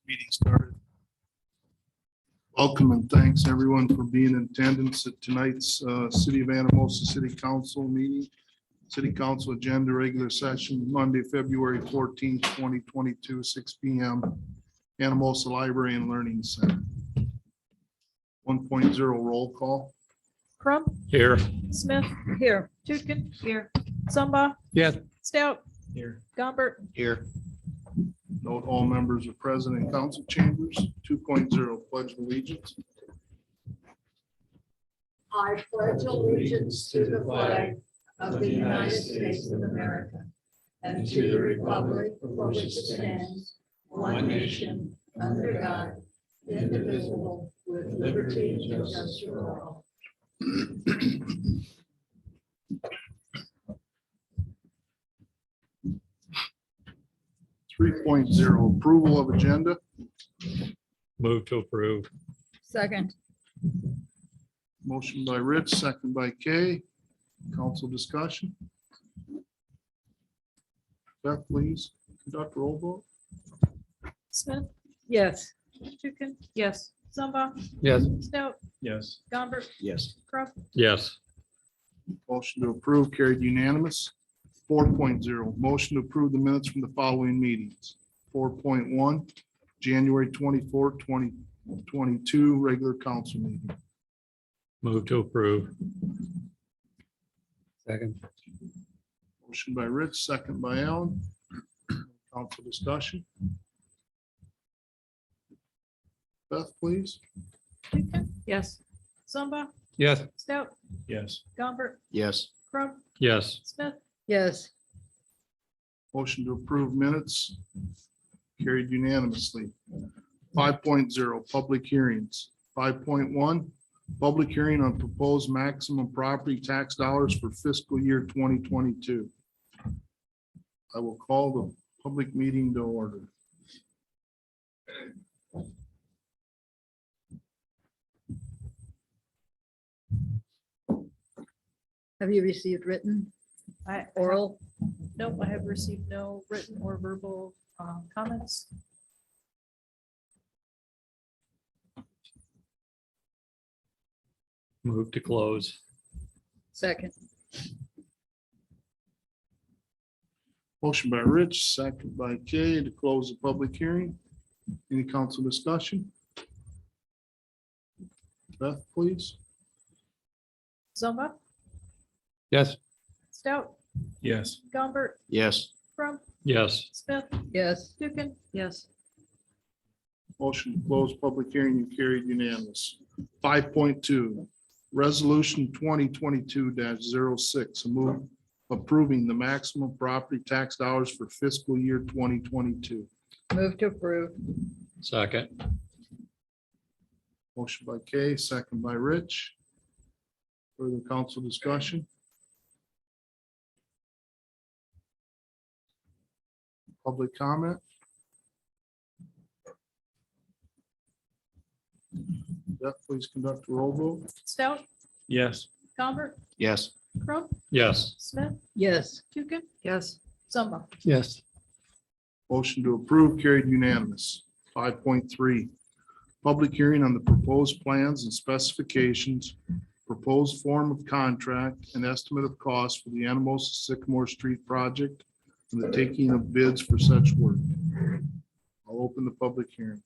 Meeting started. Welcome and thanks everyone for being in attendance at tonight's City of Anamosa City Council meeting. City Council agenda regular session Monday, February 14th, 2022, 6 p.m. Anamosa Library and Learning Center. 1.0 roll call. Crump, Here. Smith. Here. Tukin. Here. Zumba. Yes. Stout. Here. Gombert. Here. Note all members are present in council chambers. 2.0 pledge of allegiance. I pledge allegiance to the flag of the United States of America and to the republic for which it stands, one nation, under God, indivisible, with liberty and justice for all. 3.0 approval of agenda. Move to approve. Second. Motion by Rich, second by Kay. Council discussion. Beth, please conduct roll vote. Smith. Yes. Tukin. Yes. Zumba. Yes. Stout. Yes. Gombert. Yes. Crump. Yes. Motion to approve carried unanimous. 4.0 motion to approve the minutes from the following meetings. 4.1 January 24th, 2022 regular council meeting. Move to approve. Second. Motion by Rich, second by Alan. Council discussion. Beth, please. Tukin. Yes. Zumba. Yes. Stout. Yes. Gombert. Yes. Crump. Yes. Smith. Yes. Motion to approve minutes carried unanimously. 5.0 public hearings. 5.1 public hearing on proposed maximum property tax dollars for fiscal year 2022. I will call the public meeting to order. Have you received written, oral? Nope, I have received no written or verbal comments. Move to close. Second. Motion by Rich, second by Kay to close the public hearing. Any council discussion? Beth, please. Zumba. Yes. Stout. Yes. Gombert. Yes. Crump. Yes. Smith. Yes. Tukin. Yes. Motion to close public hearing and carried unanimous. 5.2, resolution 2022-06, a move approving the maximum property tax dollars for fiscal year 2022. Move to approve. Second. Motion by Kay, second by Rich. Further council discussion. Public comment. Beth, please conduct a roll vote. Stout. Yes. Gombert. Yes. Crump. Yes. Smith. Yes. Tukin. Yes. Zumba. Yes. Motion to approve carried unanimous. 5.3, public hearing on the proposed plans and specifications, proposed form of contract and estimate of cost for the Anamosa Sycamore Street project and the taking of bids for such work. I'll open the public hearing.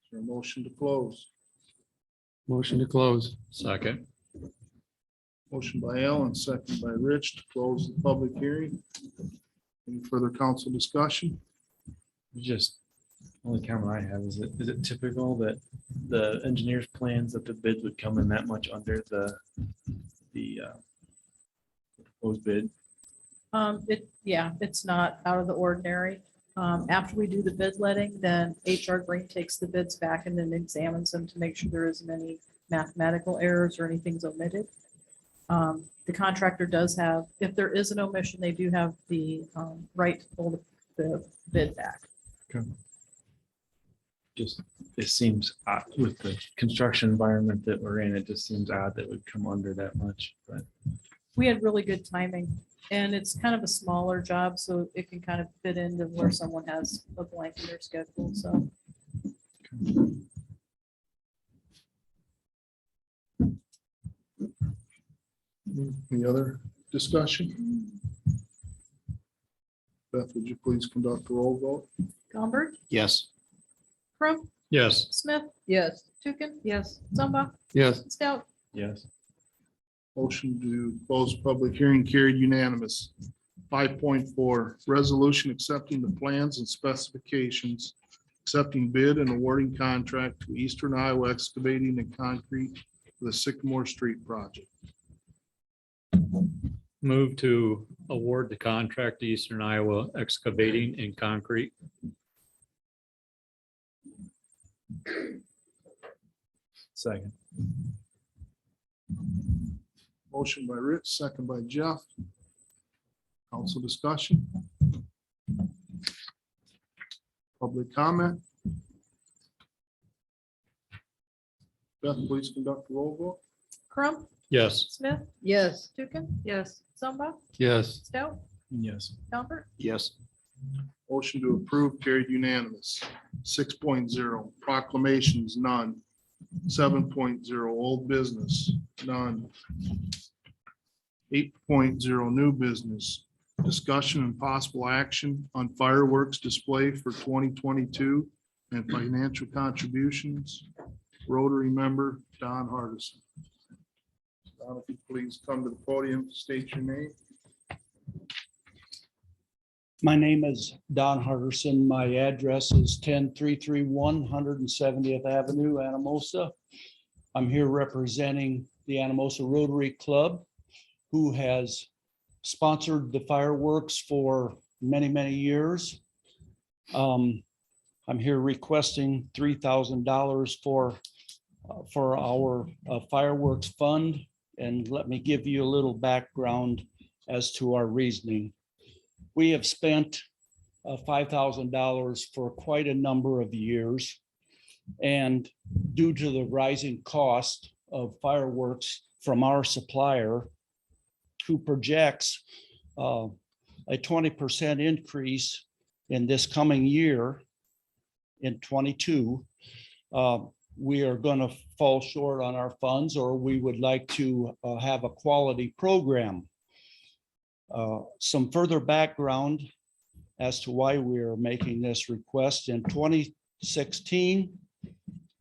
Is there a motion to close? Motion to close. Second. Motion by Alan, second by Rich to close the public hearing. Any further council discussion? Just only camera I have, is it typical that the engineer's plans that the bids would come in that much under the proposed bid? Yeah, it's not out of the ordinary. After we do the bid letting, then HR Green takes the bids back and then examines them to make sure there isn't any mathematical errors or anything's omitted. The contractor does have, if there is an omission, they do have the right to pull the bid back. Just, it seems odd with the construction environment that we're in, it just seems odd that would come under that much, but. We had really good timing, and it's kind of a smaller job, so it can kind of fit into where someone has a blank in their schedule, so. Any other discussion? Beth, would you please conduct a roll vote? Goldberg, Yes. Crump, Yes. Smith, Yes. Tukin. Yes. Zumba, Yes. Stout, Yes. Motion to close public hearing carried unanimous. 5.4, resolution accepting the plans and specifications, accepting bid and awarding contract to Eastern Iowa Excavating and Concrete for the Sycamore Street project. Move to award the contract to Eastern Iowa Excavating and Concrete. Second. Motion by Rich, second by Jeff. Council discussion. Public comment. Beth, please conduct the roll vote. Crump, Yes. Smith, Yes. Tukin. Yes. Zumba, Yes. Stout, Yes. Goldberg, Yes. Motion to approve carried unanimous. 6.0 proclamations, none. 7.0 old business, none. 8.0 new business, discussion and possible action on fireworks display for 2022 and financial contributions. Rotary member Don Hardison. Don, if you please come to the podium, state your name. My name is Don Hardison. My address is 10331 170th Avenue, Anamosa. I'm here representing the Anamosa Rotary Club, who has sponsored the fireworks for many, many years. I'm here requesting $3,000 for our fireworks fund. And let me give you a little background as to our reasoning. We have spent $5,000 for quite a number of years. And due to the rising cost of fireworks from our supplier, who projects a 20% increase in this coming year in 22, we are going to fall short on our funds, or we would like to have a quality program. Some further background as to why we are making this request. In 2016,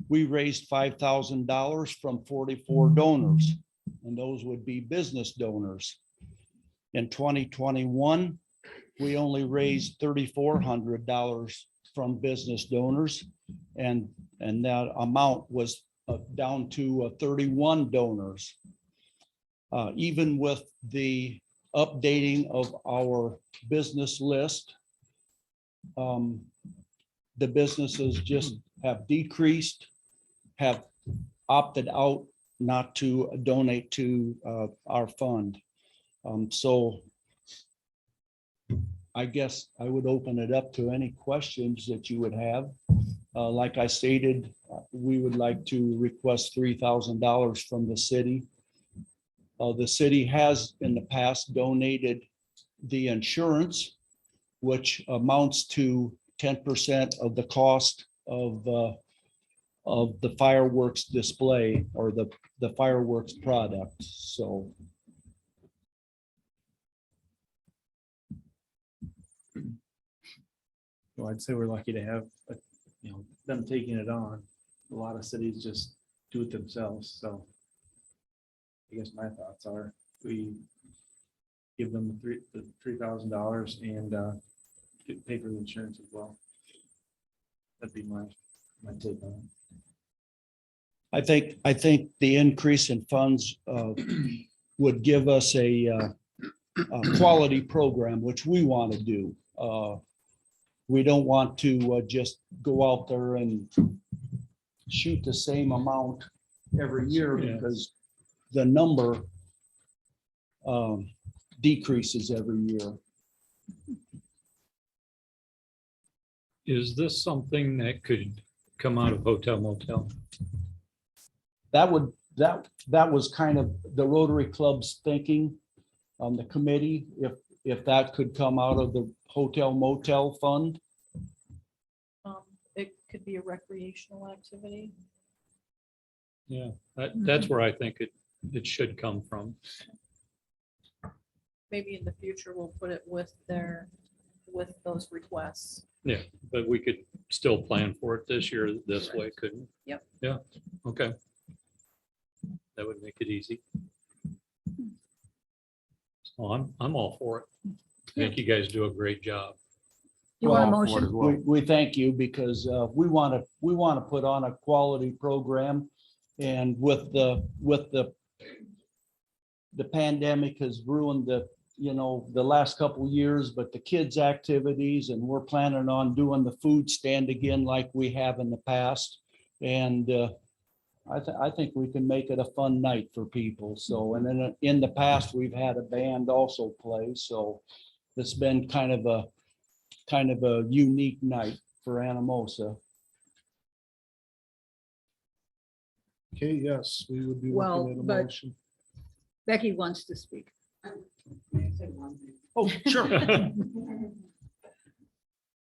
we raised $5,000 from 44 donors, and those would be business donors. In 2021, we only raised $3,400 from business donors, and that amount was down to 31 donors. Even with the updating of our business list, the businesses just have decreased, have opted out not to donate to our fund. So I guess I would open it up to any questions that you would have. Like I stated, we would like to request $3,000 from the city. The city has in the past donated the insurance, which amounts to 10% of the cost of the fireworks display or the fireworks product. So Well, I'd say we're lucky to have, them taking it on. A lot of cities just do it themselves, so. I guess my thoughts are, we give them the $3,000 and pay for the insurance as well. That'd be my take on it. I think the increase in funds would give us a quality program, which we want to do. We don't want to just go out there and shoot the same amount every year, Yeah. because the number decreases every year. Is this something that could come out of hotel motel? That was kind of the Rotary Club's thinking on the committee, if that could come out of the hotel motel fund. It could be a recreational activity. Yeah, that's where I think it should come from. Maybe in the future, we'll put it with those requests. Yeah, but we could still plan for it this year this way, couldn't? we? Yep. Yeah, okay. That would make it easy. So I'm all for it. I think you guys do a great job. You want a Well, motion? We thank you because we want to put on a quality program. And with the pandemic has ruined the last couple of years, but the kids' activities, and we're planning on doing the food stand again like we have in the past. And I think we can make it a fun night for people. So, and then in the past, we've had a band also play. So it's been kind of a unique night for Anamosa. Okay, yes, we would be Well, looking at a but- motion. Becky wants to speak. Oh, sure.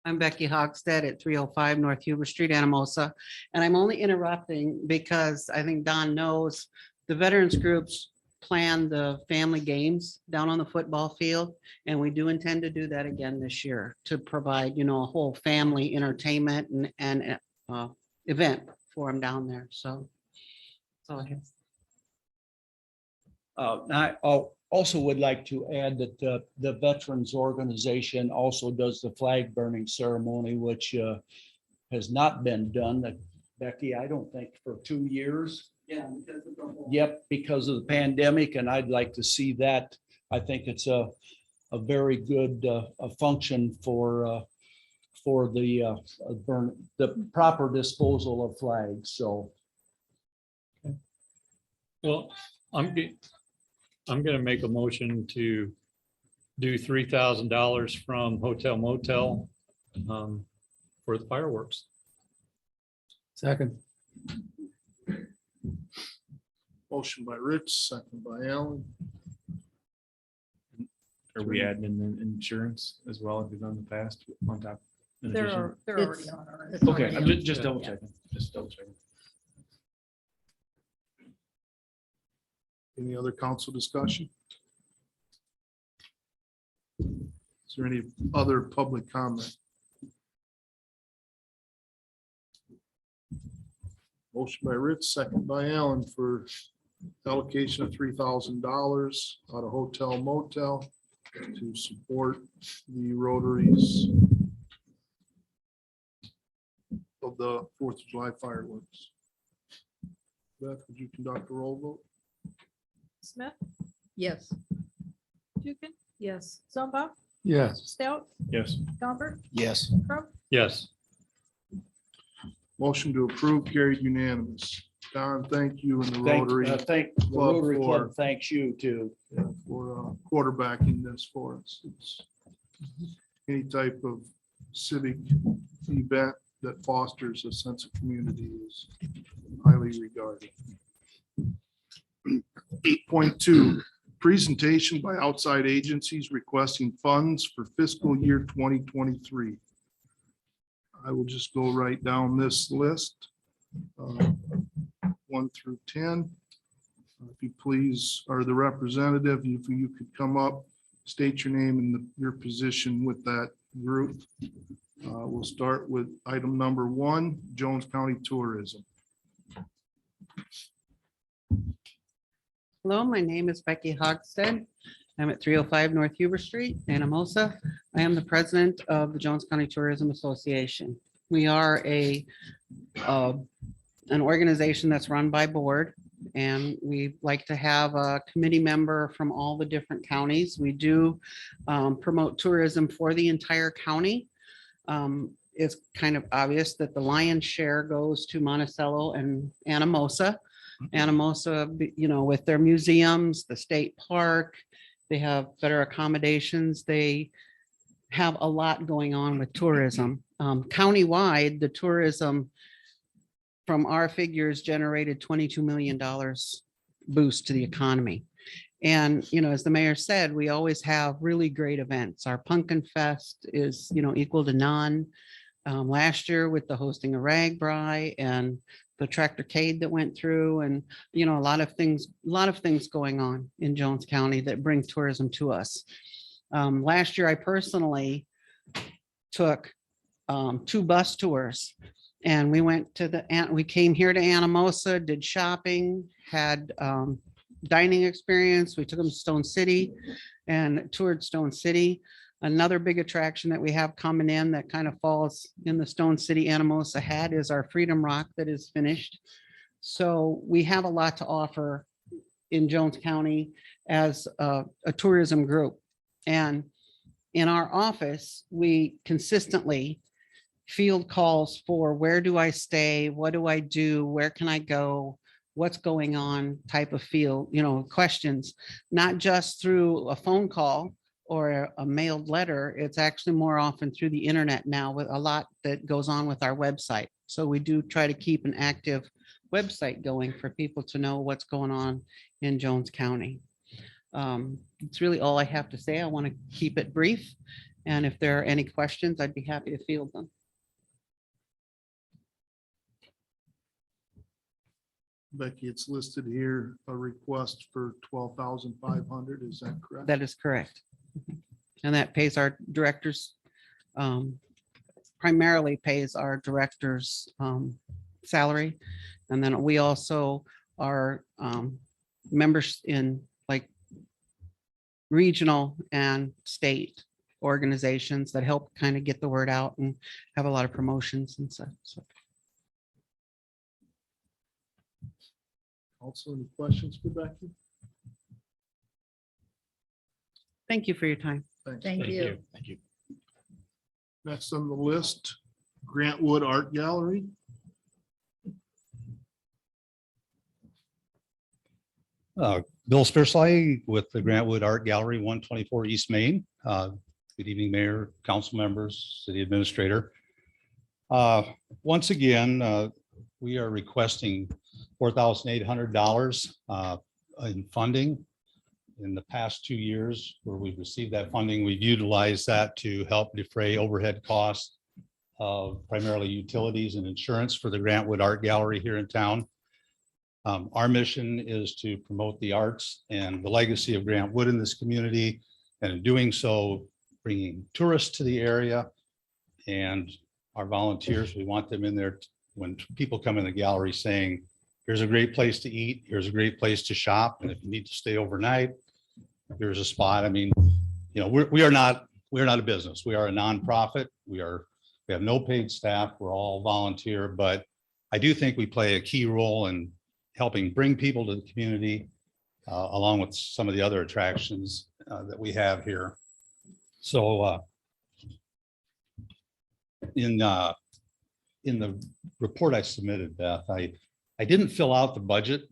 I'm Becky Hogsted at 305 North Huber Street, Anamosa. And I'm only interrupting because I think Don knows the veterans groups plan the family games down on the football field. And we do intend to do that again this year to provide, a whole family entertainment and event for them down there. So. that's all I have. I also would like to add that the Veterans Organization also does the flag burning ceremony, which has not been done. That Becky, I don't think for 2 years. Yeah. Yep, because of the pandemic, and I'd like to see that. I think it's a very good a function for the proper disposal of flags. So Well, I'm gonna make a motion to do $3,000 from hotel motel for the fireworks. Second. Motion by Rich, second by Alan. Are we adding in insurance as well as we've done in the past on top? in They're addition? already on our. It's Okay, already I'm on. just Yeah. double checking, just double checking. Any other council discussion? Is there any other public comment? Motion by Rich, second by Alan for allocation of $3,000 out of hotel motel to support the Rotaries of the 4th of July fireworks. Beth, would you conduct a roll vote? Smith, Yes. Tukin? Yes. Zumba, Yes. Stout, Yes. Gumbert, yes. Crump, Yes, Motion to approve carried unanimous. Don, thank you and the Thank Rotary the Club Rotary for- Club thanks you too. for quarterbacking this for us. It's any type of civic event that fosters a sense of community is highly regarded. 8.2, presentation by outside agencies requesting funds for fiscal year 2023. I will just go right down this list, 1 through 10. If you please, or the representative, if you could come up, state your name and your position with that group. We'll start with item number 1, Jones County Tourism. Hello, my name is Becky Hogsted. I'm at 305 North Huber Street, Anamosa. I am the president of the Jones County Tourism Association. We are an organization that's run by board, and we like to have a committee member from all the different counties. We do promote tourism for the entire county. It's kind of obvious that the lion's share goes to Monticello and Anamosa. Anamosa, with their museums, the state park, they have better accommodations. They have a lot going on with tourism. Countywide, the tourism from our figures generated $22 million boost to the economy. And, as the mayor said, we always have really great events. Our Pumpkin Fest is, equal to none. Last year with the hosting of Ragbri and the Tractorcade that went through, and, a lot of things going on in Jones County that bring tourism to us. Last year, I personally took 2 bus tours, and we went we came here to Anamosa, did shopping, had dining experience. We took them to Stone City and toured Stone City. Another big attraction that we have coming in that kind of falls in the Stone City Anamosa hat is our Freedom Rock that is finished. So we have a lot to offer in Jones County as a tourism group. And in our office, we consistently field calls for where do I stay? What do I do? Where can I go? What's going on type of field, questions, not just through a phone call or a mailed letter. It's actually more often through the internet now, with a lot that goes on with our website. So we do try to keep an active website going for people to know what's going on in Jones County. It's really all I have to say. I want to keep it brief. And if there are any questions, I'd be happy to field them. Becky, it's listed here, a request for 12,500. Is that correct? That is correct. And that pays our directors, primarily pays our directors' salary. And then we also are members in like regional and state organizations that help kind of get the word out and have a lot of promotions and such. So. Also, any questions for Becky? Thank you for your time. Thanks. Thank you. Thank you. Next on the list, Grant Wood Art Gallery. Bill Spearsley with the Grant Wood Art Gallery, 124 East Main. Good evening, Mayor, council members, city administrator. Once again, we are requesting $4,800 in funding. In the past 2 years where we've received that funding, we've utilized that to help defray overhead costs of primarily utilities and insurance for the Grant Wood Art Gallery here in town. Our mission is to promote the arts and the legacy of Grant Wood in this community, and in doing so, bringing tourists to the area. And our volunteers, we want them in there when people come in the gallery saying, here's a great place to eat, here's a great place to shop, and if you need to stay overnight, here's a spot. I mean, we are not a business. We are a nonprofit. We have no paid staff. We're all volunteer, but I do think we play a key role in helping bring people to the community, along with some of the other attractions that we have here. So in the report I submitted, Beth, I didn't fill out the budget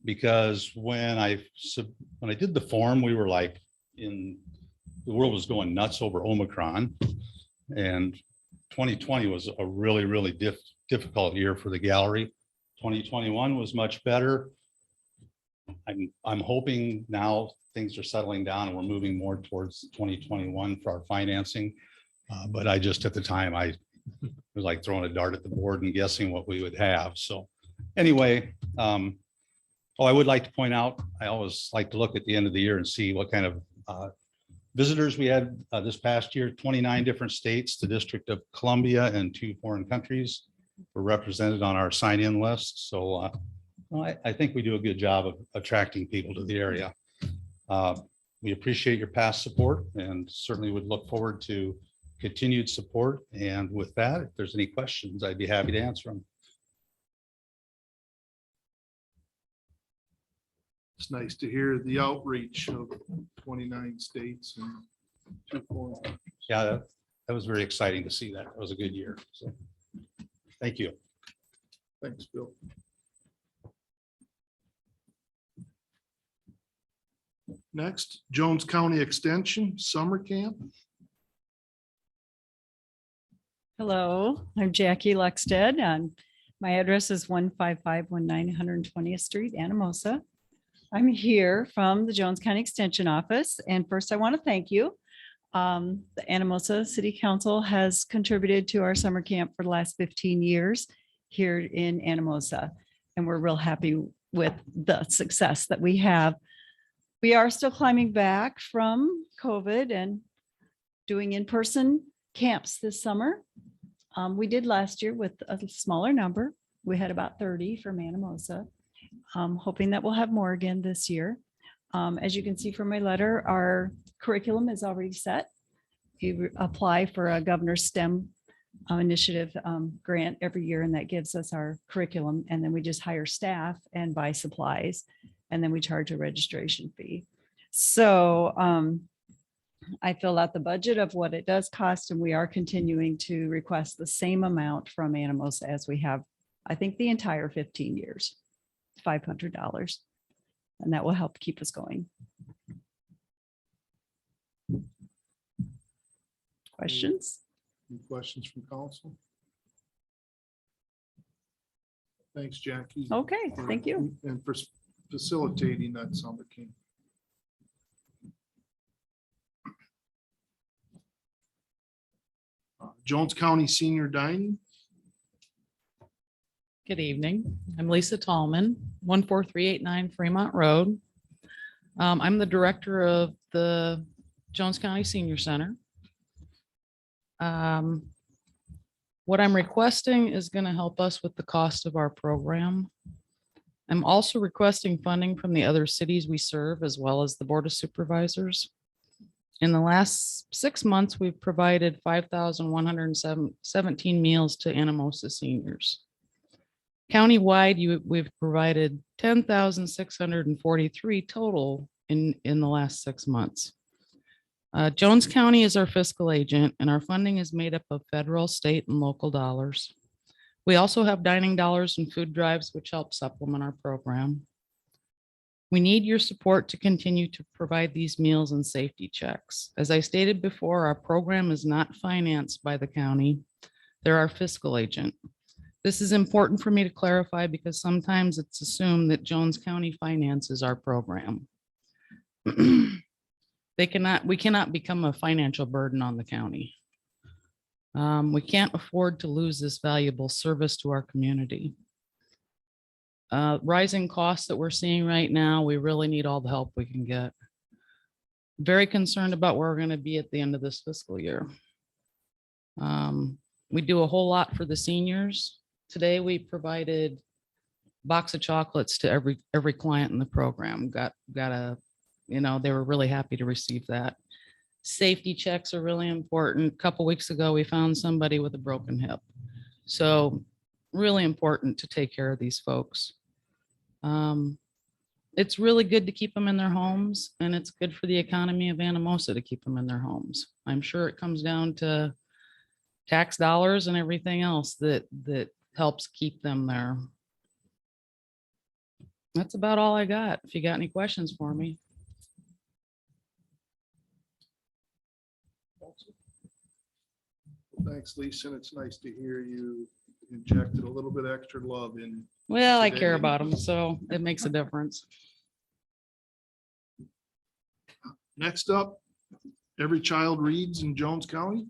because when I did the form, we were like the world was going nuts over Omicron, and 2020 was a really, really difficult year for the gallery. 2021 was much better. I'm hoping now things are settling down and we're moving more towards 2021 for our financing. But I just, at the time, I was like throwing a dart at the board and guessing what we would have. So anyway, I would like to point out, I always like to look at the end of the year and see what kind of visitors we had this past year. 29 different states, the District of Columbia, and 2 foreign countries were represented on our sign-in list. So I think we do a good job of attracting people to the area. We appreciate your past support and certainly would look forward to continued support. And with that, if there's any questions, I'd be happy to answer them. It's nice to hear the outreach of 29 states and 2 foreign countries. Yeah, that was very exciting to see that. That was a good year. So thank you. Thanks, Bill. Next, Jones County Extension Summer Camp. Hello, I'm Jackie Luxted and my address is 15519 120th Street, Anamosa. I'm here from the Jones County Extension Office, and first I want to thank you. The Anamosa City Council has contributed to our summer camp for the last 15 years here in Anamosa, and we're real happy with the success that we have. We are still climbing back from COVID and doing in-person camps this summer. We did last year with a smaller number. We had about 30 from Anamosa. Hoping that we'll have more again this year. As you can see from my letter, our curriculum is already set. You apply for a governor's STEM initiative grant every year, and that gives us our curriculum. And then we just hire staff and buy supplies, and then we charge a registration fee. So I filled out the budget of what it does cost, and we are continuing to request the same amount from Anamosa as we have, I think, the entire 15 years, $500. And that will help keep us going. Questions? Any questions from council? Thanks, Jackie. Okay, thank you. And for facilitating that summer camp. Jones County Senior Dining. Good evening. I'm Lisa Tallman, 14389 Fremont Road. I'm the director of the Jones County Senior Center. What I'm requesting is going to help us with the cost of our program. I'm also requesting funding from the other cities we serve, as well as the Board of Supervisors. In the last 6 months, we've provided 5,117 meals to Anamosa seniors. Countywide, we've provided 10,643 total in the last 6 months. Jones County is our fiscal agent, and our funding is made up of federal, state, and local dollars. We also have dining dollars and food drives, which help supplement our program. We need your support to continue to provide these meals and safety checks. As I stated before, our program is not financed by the county. They're our fiscal agent. This is important for me to clarify because sometimes it's assumed that Jones County finances our program. We cannot become a financial burden on the county. We can't afford to lose this valuable service to our community. Rising costs that we're seeing right now, we really need all the help we can get. Very concerned about where we're going to be at the end of this fiscal year. We do a whole lot for the seniors. Today, we provided a box of chocolates to every client in the program. They were really happy to receive that. Safety checks are really important. A couple weeks ago, we found somebody with a broken hip. So really important to take care of these folks. It's really good to keep them in their homes, and it's good for the economy of Anamosa to keep them in their homes. I'm sure it comes down to tax dollars and everything else that helps keep them there. That's about all I got. If you got any questions for me. Thanks, Lisa. And it's nice to hear you injected a little bit extra love in. Well, I care Today. about them, so it makes a difference. Next up, Every Child Reads in Jones County.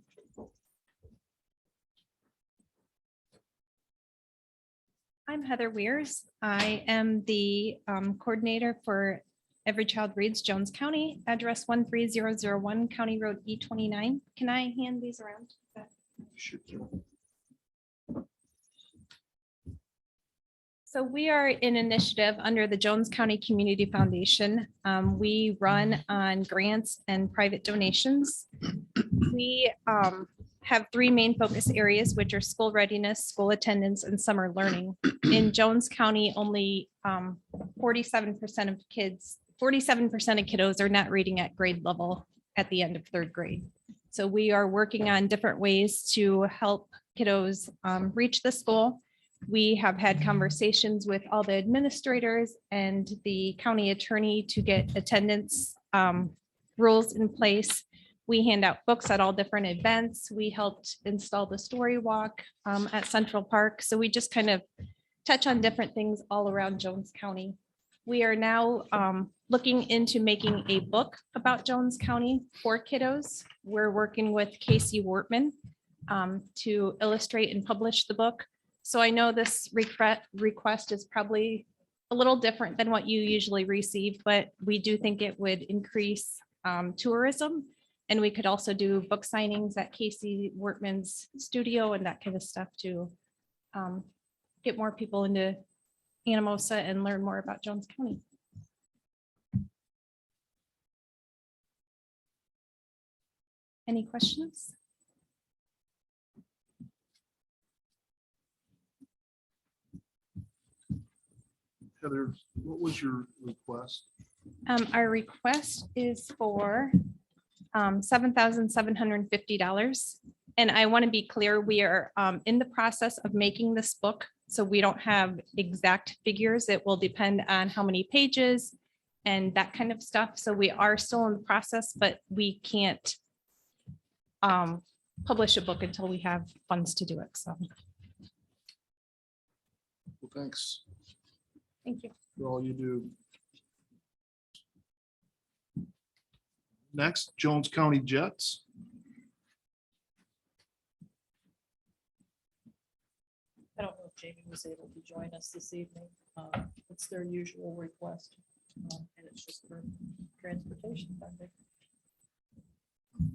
I'm Heather Weirs. I am the coordinator for Every Child Reads Jones County, address 13001 County Road E29. Can I hand these around? So we are an initiative under the Jones County Community Foundation. We run on grants and private donations. We have three main focus areas, which are school readiness, school attendance, and summer learning. In Jones County, only 47% of kiddos are not reading at grade level at the end of third grade. So we are working on different ways to help kiddos reach the school. We have had conversations with all the administrators and the county attorney to get attendance rules in place. We hand out books at all different events. We helped install the story walk at Central Park. So we just kind of touch on different things all around Jones County. We are now looking into making a book about Jones County for kiddos. We're working with Casey Wortman to illustrate and publish the book. So I know this request is probably a little different than what you usually receive, but we do think it would increase tourism. And we could also do book signings at Casey Wortman's studio and that kind of stuff to get more people into Anamosa and learn more about Jones County. Any questions? Heather, what was your request? Our request is for $7,750. And I want to be clear, we are in the process of making this book. So we don't have exact figures. It will depend on how many pages and that kind of stuff. So we are still in the process, but we can't publish a book until we have funds to do it. So Well, thanks thank you. for all you do. Next, Jones County Jets. I don't know if Jamie was able to join us this evening. It's their usual request. And it's just for transportation funding.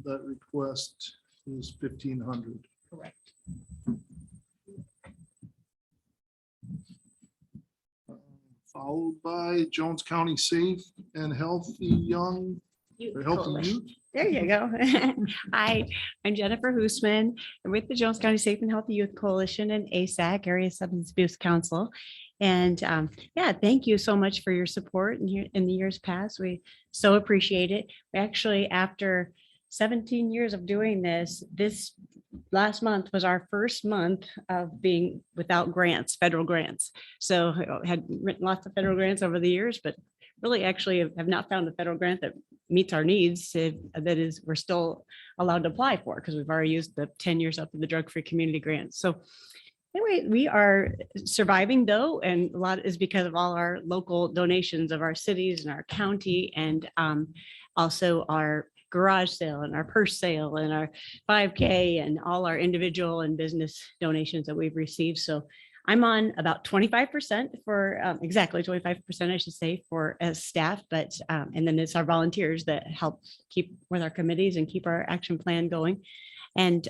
That request is 1,500. Correct. Followed by Jones County Safe and Healthy Young, or Healthy Youth. There you go. Hi, I'm Jennifer Hoosman. I'm with the Jones County Safe and Healthy Youth Coalition and ASAC, Area Substance Abuse Council. And yeah, thank you so much for your support in the years past. We so appreciate it. We actually, after 17 years of doing this last month was our first month of being without grants, federal grants. So I had written lots of federal grants over the years, but really actually have not found a federal grant that meets our needs. That is, we're still allowed to apply for because we've already used the 10 years up of the drug-free community grants. So anyway, we are surviving though, and a lot is because of all our local donations of our cities and our county, and also our garage sale and our purse sale and our 5K and all our individual and business donations that we've received. So I'm on about 25% for exactly 25%, I should say, for as staff, but and then it's our volunteers that help keep with our committees and keep our action plan going. And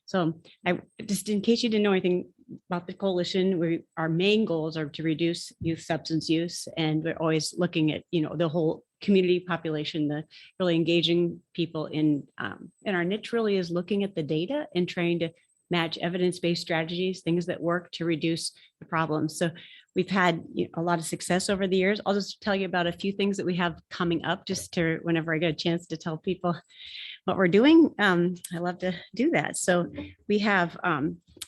so I just, in case you didn't know anything about the coalition, our main goals are to reduce youth substance use, and we're always looking at, you know, the whole community population, the really engaging people in our niche really is looking at the data and trying to match evidence-based strategies, things that work to reduce the problems. So we've had a lot of success over the years. I'll just tell you about a few things that we have coming up, just to whenever I get a chance to tell people what we're doing. I love to do that. So we have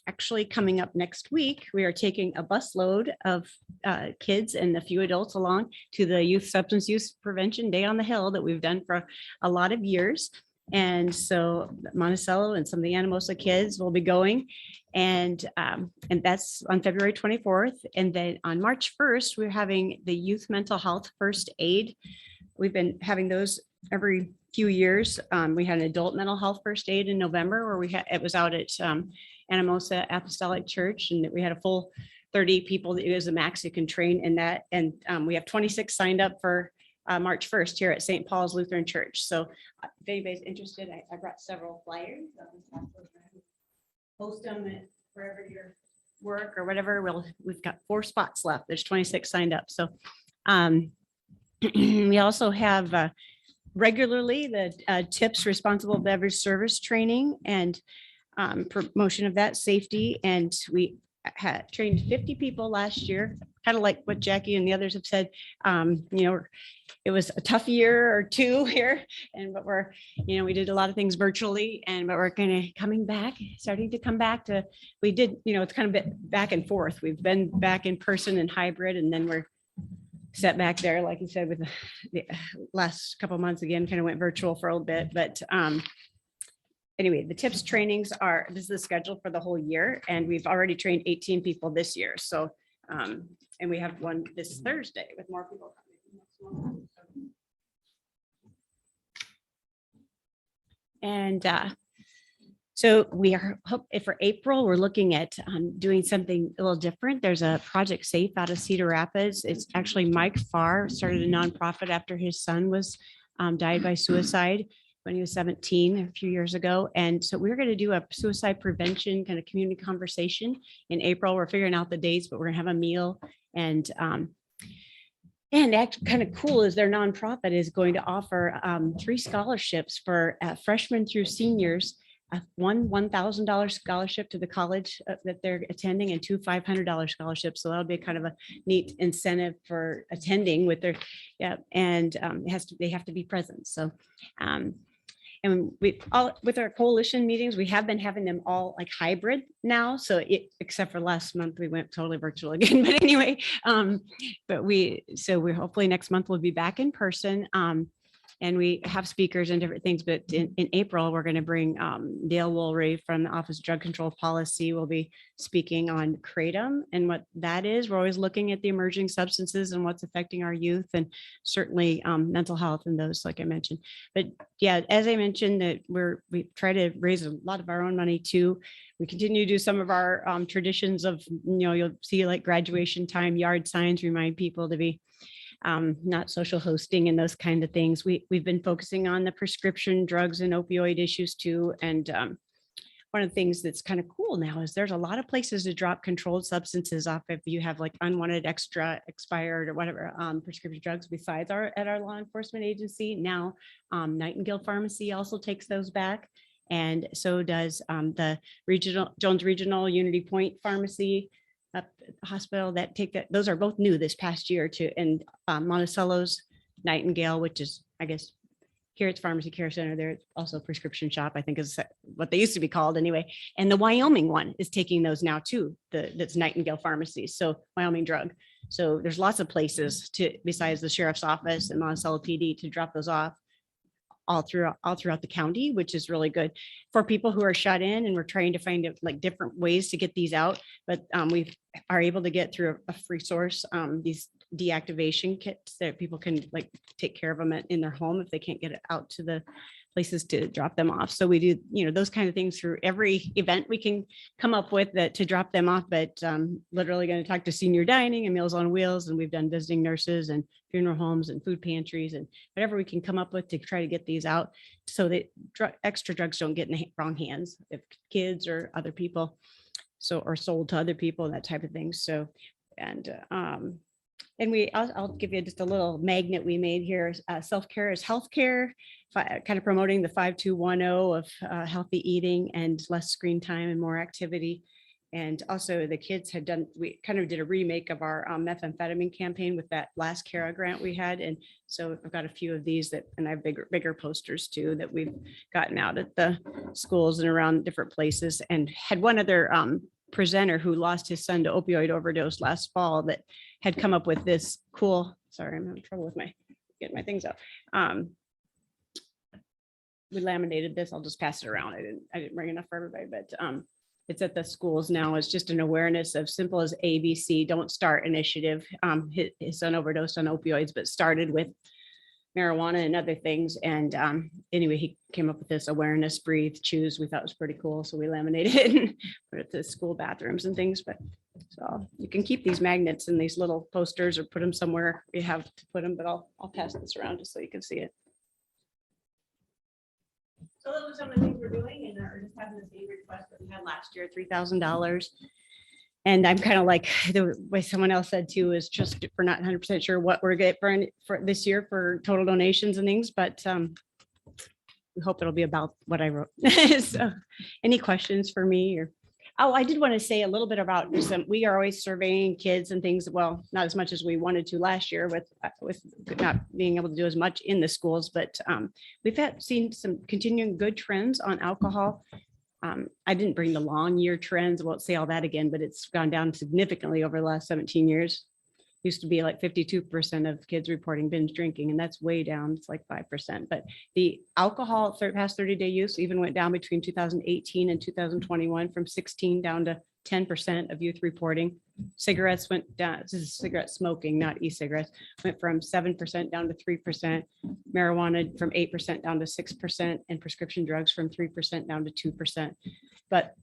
actually coming up next week, we are taking a busload of kids and a few adults along to the Youth Substance Use Prevention Day on the Hill that we've done for a lot of years. And so Monticello and some of the Anamosa kids will be going, and that's on February 24th. And then on March 1st, we're having the Youth Mental Health First Aid. We've been having those every few years. We had an adult mental health first aid in November where it was out at Anamosa Apostolic Church, and we had a full 30 people. It is the max you can train in that. And we have 26 signed up for March 1st here at St. Paul's Lutheran Church. So if anybody's interested, I brought several flyers. Post them at wherever your work or whatever. We've got 4 spots left. There's 26 signed up. So we also have regularly the TIPS responsible beverage service training and promotion of that safety. And we had trained 50 people last year, kind of like what Jackie and the others have said, it was a tough year or two here, but we did a lot of things virtually, but we're starting to come back to, it's kind of been back and forth. We've been back in person and hybrid, and then we're set back there, like you said, with the last couple of months again, kind of went virtual for a little bit, but anyway, the tips trainings this is the schedule for the whole year, and we've already trained 18 people this year. So, and we have one this Thursday with more people coming. And so we are for April, we're looking at doing something a little different. There's a Project Safe out of Cedar Rapids. It's actually Mike Farr started a nonprofit after his son was died by suicide when he was 17 a few years ago. And so we're going to do a suicide prevention kind of community conversation in April. We're figuring out the dates, but we're going to have a meal. And actually kind of cool is their nonprofit is going to offer 3 scholarships for freshmen through seniors, one $1,000 scholarship to the college that they're attending, and 2 $500 scholarships. So that'll be kind of a neat incentive for attending with their, and they have to be present. So, and with our coalition meetings, we have been having them all like hybrid now. So except for last month, we went totally virtual again. But anyway, we're hopefully next month we'll be back in person. And we have speakers and different things, but in April, we're going to bring Dale Woolray from the Office of Drug Control Policy. Will be speaking on kratom and what that is. We're always looking at the emerging substances and what's affecting our youth, and certainly mental health and those, like I mentioned. But yeah, as I mentioned, that we try to raise a lot of our own money too. We continue to do some of our traditions of, you'll see like graduation time, yard signs, remind people to be not social hosting and those kind of things. We've been focusing on the prescription drugs and opioid issues too. And one of the things that's kind of cool now is there's a lot of places to drop controlled substances off if you have like unwanted extra expired or whatever prescription drugs besides at our law enforcement agency. Now Nightingale Pharmacy also takes those back. And so does the Jones Regional Unity Point Pharmacy up at the hospital that those are both new this past year too. And Monticello's Nightingale, which is, I guess, here it's Pharmacy Care Center. There's also a prescription shop, I think is what they used to be called anyway. And the Wyoming one is taking those now too. That's Nightingale Pharmacy. So Wyoming Drug. So there's lots of places besides the sheriff's office and Monticello PD to drop those off all throughout the county, which is really good for people who are shut in. And we're trying to find like different ways to get these out. But we are able to get through a free source, these deactivation kits that people can like take care of them in their home if they can't get it out to the places to drop them off. So we do, those kind of things through every event we can come up with to drop them off. But literally going to talk to senior dining and Meals on Wheels, and we've done visiting nurses and funeral homes and food pantries and whatever we can come up with to try to get these out so that extra drugs don't get in the wrong hands if kids or other people, or sold to other people, that type of thing. So, and I'll give you just a little magnet we made here. Self-care is healthcare, kind of promoting the 5210 of healthy eating and less screen time and more activity. And also the kids we kind of did a remake of our methamphetamine campaign with that last CARA grant we had. And so I've got a few of these and I have bigger posters too that we've gotten out at the schools and around different places, and had one other presenter who lost his son to opioid overdose last fall that had come up with this cool, sorry, I'm having trouble with getting my things out. We laminated this. I'll just pass it around. I didn't bring enough for everybody, but it's at the schools now. It's just an awareness of simple as ABC, Don't Start initiative. His son overdosed on opioids, but started with marijuana and other things. And anyway, he came up with this awareness, breathe, choose. We thought it was pretty cool. So we laminated it and put it to school bathrooms and things. But so you can keep these magnets in these little posters or put them somewhere you have to put them, but I'll pass this around just so you can see it. So those are some of the things we're doing, and are just having the same request that we had last year, $3,000. And I'm kind of like the way someone else said too, is just we're not 100% sure what we're getting for this year for total donations and things, but we hope it'll be about what I wrote. So any questions for me? Or Oh, I did want to say a little bit about just, we are always surveying kids and things. Well, not as much as we wanted to last year with not being able to do as much in the schools, but we've seen some continuing good trends on alcohol. I didn't bring the long year trends. I won't say all that again, but it's gone down significantly over the last 17 years. Used to be like 52% of kids reporting binge drinking, and that's way down. It's like 5%. But the alcohol past 30-day use even went down between 2018 and 2021 from 16 down to 10% of youth reporting. Cigarettes went down. This is cigarette smoking, not e-cigarettes. Went from 7% down to 3%. Marijuana from 8% down to 6%, and prescription drugs from 3% down to 2%. But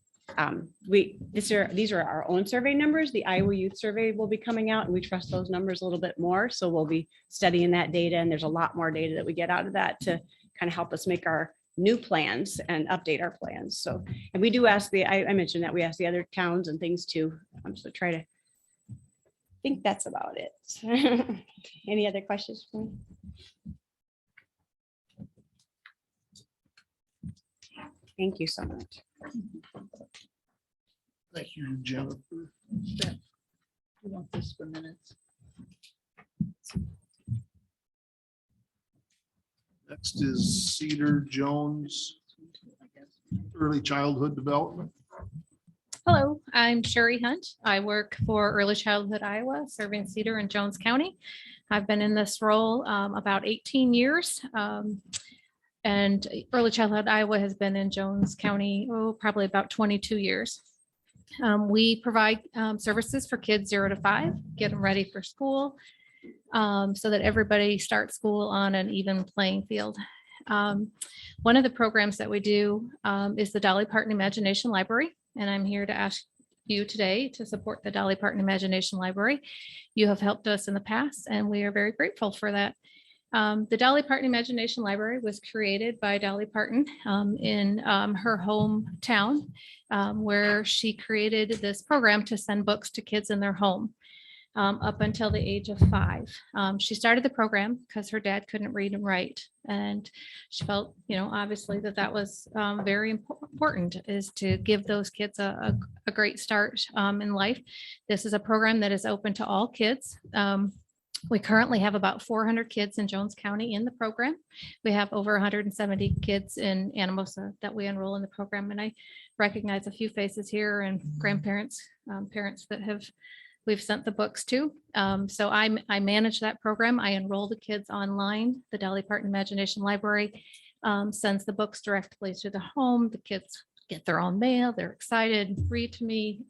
these are our own survey numbers. The Iowa Youth Survey will be coming out, and we trust those numbers a little bit more. So we'll be studying that data, and there's a lot more data that we get out of that to kind of help us make our new plans and update our plans. So, and we do ask I mentioned that we ask the other towns and things too. So try to think that's about it. Any other questions for me? Thank you so much. Thank you, Jennifer. You want this for minutes? Next is Cedar Jones, Early Childhood Development. Hello, I'm Sherry Hunt. I work for Early Childhood Iowa, serving Cedar and Jones County. I've been in this role about 18 years. And Early Childhood Iowa has been in Jones County, probably about 22 years. We provide services for kids 0 to 5, get them ready for school, so that everybody starts school on an even playing field. One of the programs that we do is the Dolly Parton Imagination Library, and I'm here to ask you today to support the Dolly Parton Imagination Library. You have helped us in the past, and we are very grateful for that. The Dolly Parton Imagination Library was created by Dolly Parton in her hometown, where she created this program to send books to kids in their home up until the age of 5. She started the program because her dad couldn't read and write, and she felt, obviously that was very important, is to give those kids a great start in life. This is a program that is open to all kids. We currently have about 400 kids in Jones County in the program. We have over 170 kids in Anamosa that we enroll in the program. And I recognize a few faces here and grandparents, parents that we've sent the books to. So I manage that program. I enroll the kids online. The Dolly Parton Imagination Library sends the books directly to the home. The kids get their own mail. They're excited, read to me.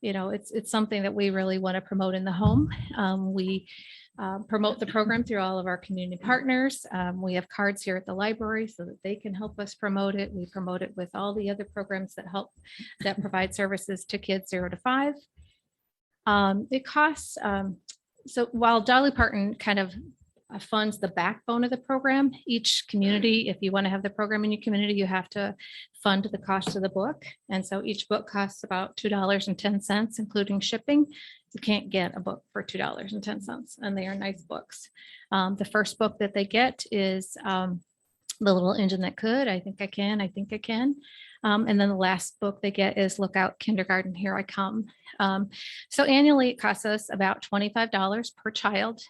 It's something that we really want to promote in the home. We promote the program through all of our community partners. We have cards here at the library so that they can help us promote it. We promote it with all the other programs that provide services to kids 0 to 5. It costs, so while Dolly Parton kind of funds the backbone of the program, each community, if you want to have the program in your community, you have to fund the cost of the book. And so each book costs about $2.10, including shipping. You can't get a book for $2.10, and they are nice books. The first book that they get is The Little Engine That Could, I Think I Can, I Think I Can. And then the last book they get is Look Out Kindergarten, Here I Come. So annually it costs us about $25 per child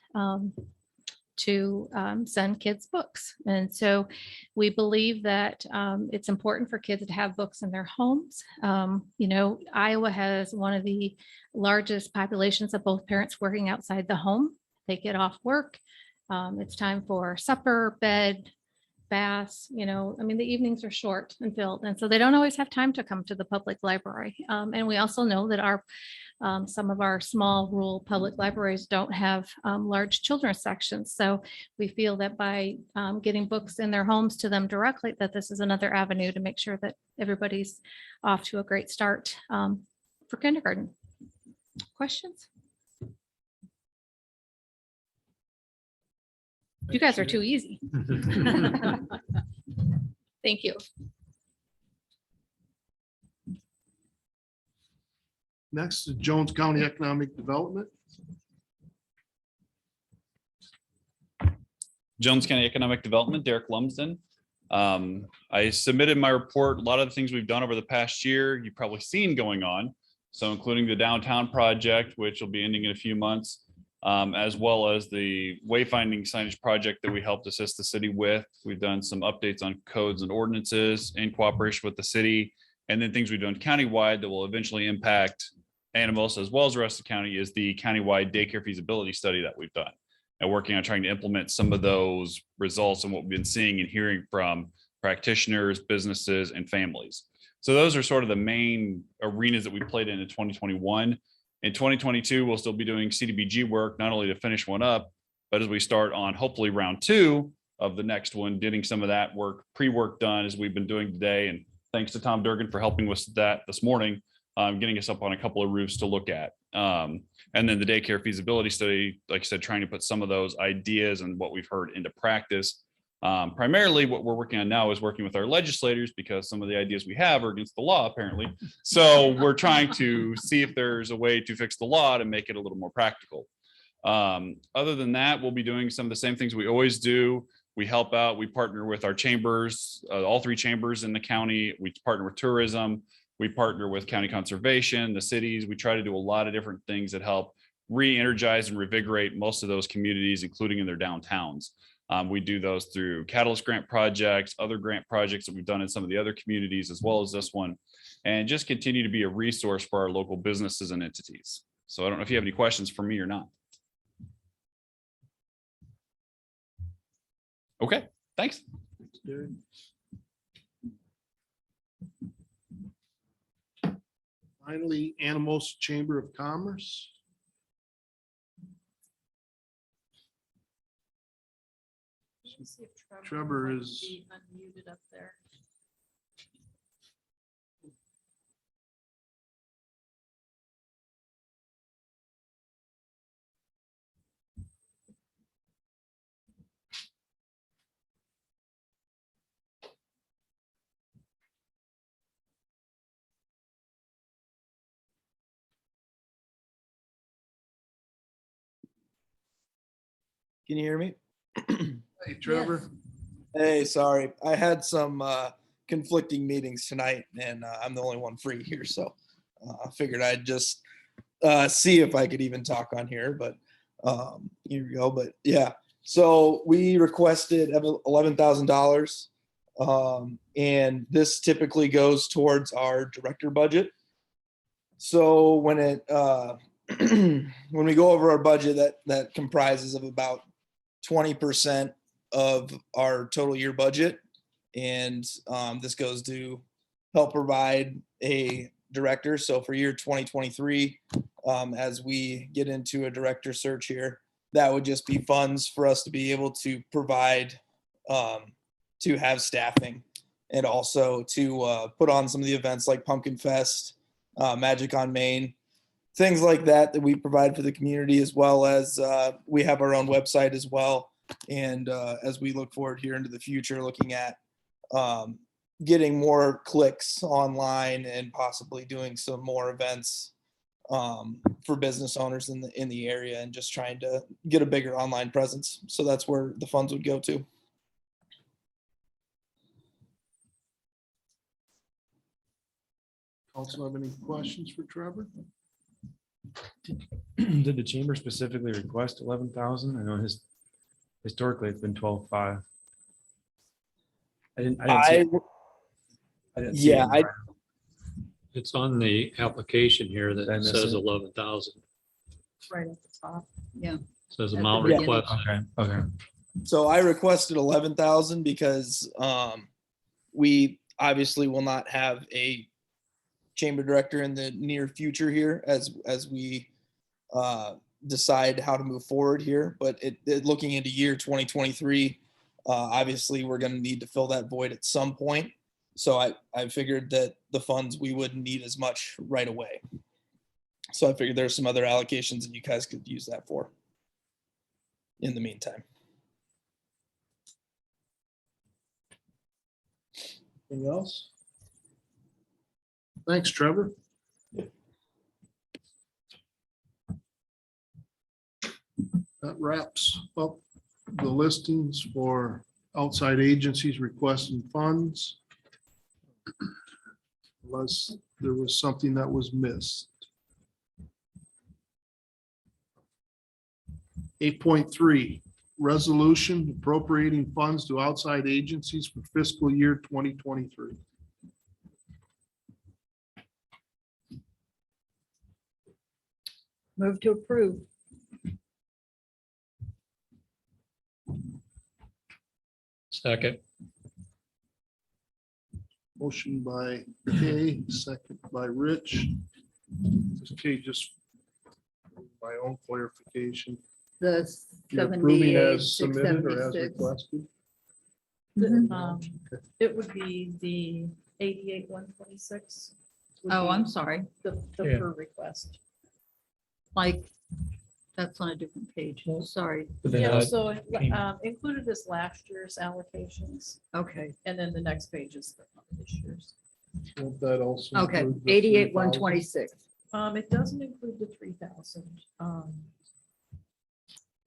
to send kids books. And so we believe that it's important for kids to have books in their homes. Iowa has one of the largest populations of both parents working outside the home. They get off work. It's time for supper, bed, baths, the evenings are short and filled. And so they don't always have time to come to the public library. And we also know that some of our small rural public libraries don't have large children's sections. So we feel that by getting books in their homes to them directly, that this is another avenue to make sure that everybody's off to a great start for kindergarten. Questions? You guys are too easy. Thank you. Next is Jones County Economic Development. Jones County Economic Development, Derek Lumsden. I submitted my report, a lot of the things we've done over the past year, you've probably seen going on. So including the downtown project, which will be ending in a few months, as well as the wayfinding signage project that we helped assist the city with. We've done some updates on codes and ordinances in cooperation with the city. And then things we've done countywide that will eventually impact Anamosa as well as the rest of the county is the countywide daycare feasibility study that we've done. And working on trying to implement some of those results and what we've been seeing and hearing from practitioners, businesses, and families. So those are sort of the main arenas that we played in 2021. In 2022, we'll still be doing CDBG work, not only to finish one up, but as we start on hopefully round 2 of the next one, getting some of that work, pre-work done as we've been doing today. And thanks to Tom Durgan for helping with that this morning, getting us up on a couple of roofs to look at. And then the daycare feasibility study, like I said, trying to put some of those ideas and what we've heard into practice. Primarily what we're working on now is working with our legislators because some of the ideas we have are against the law apparently. So we're trying to see if there's a way to fix the law to make it a little more practical. Other than that, we'll be doing some of the same things we always do. We help out, we partner with our chambers, all 3 chambers in the county. We partner with tourism. We partner with county conservation, the cities. We try to do a lot of different things that help re-energize and revigorate most of those communities, including in their downtowns. We do those through Catalyst grant projects, other grant projects that we've done in some of the other communities, as well as this one, and just continue to be a resource for our local businesses and entities. So I don't know if you have any questions for me or not. Okay, thanks. Finally, Anamosa Chamber of Commerce. Let me see if Trevor might is- be unmuted up there. Can you hear me? Hey, Trevor. Hey, sorry. I had some conflicting meetings tonight and I'm the only one free here. So I figured I'd just see if I could even talk on here, but here we go. But yeah, so we requested $11,000 and this typically goes towards our director budget. So when it when we go over our budget, that comprises of about 20% of our total year budget. And this goes to help provide a director. So for year 2023, as we get into a director search here, that would just be funds for us to be able to provide, to have staffing and also to put on some of the events like Pumpkin Fest, Magic on Main, things like that we provide for the community, as well as we have our own website as well. And as we look forward here into the future, looking at getting more clicks online and possibly doing some more events for business owners in the area and just trying to get a bigger online presence. So that's where the funds would go to. Also have any questions for Trevor? Did the chamber specifically request 11,000? I know historically it's been 12,500. I didn't see yeah, it. It's on the application here Did I that miss says it? 11,000. It's right at the top. Yeah. Says At the amount beginning. request. Okay. So I requested 11,000 because we obviously will not have a chamber director in the near future here as we decide how to move forward here. But looking into year 2023, obviously we're going to need to fill that void at some point. So I figured that the funds we wouldn't need as much right away. So I figured there's some other allocations that you guys could use that for in the meantime. Anything else? Thanks, Trevor. That wraps up the listings for outside agencies requesting funds. Unless there was something that was missed. 8.3, resolution appropriating funds to outside agencies for fiscal year 2023. Move to approve. Second. Motion by Kay, second by Rich. Okay, just my own clarification. The You're approving 78, as submitted or as 676. requested? It would be the 88,126. would Oh, be I'm sorry. The Yeah. per request. Like, that's on a different page. Sorry. But then Yeah, that so came- included this last year's allocations, Okay. and then the next page is for this year's. Won't that also Okay. include the 88, 3,000? 126. It doesn't include the 3,000.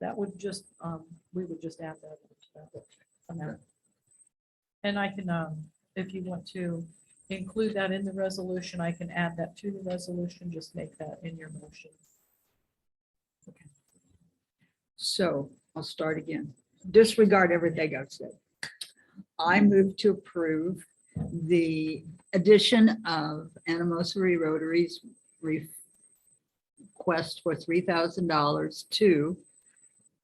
That would just, we would just add that to that amount. And I can, if you want to include that in the resolution, I can add that to the resolution, just make that in your motion. So I'll start again. Disregard everything I've said. I move to approve the addition of Anamosa Rotary's request for $3,000 to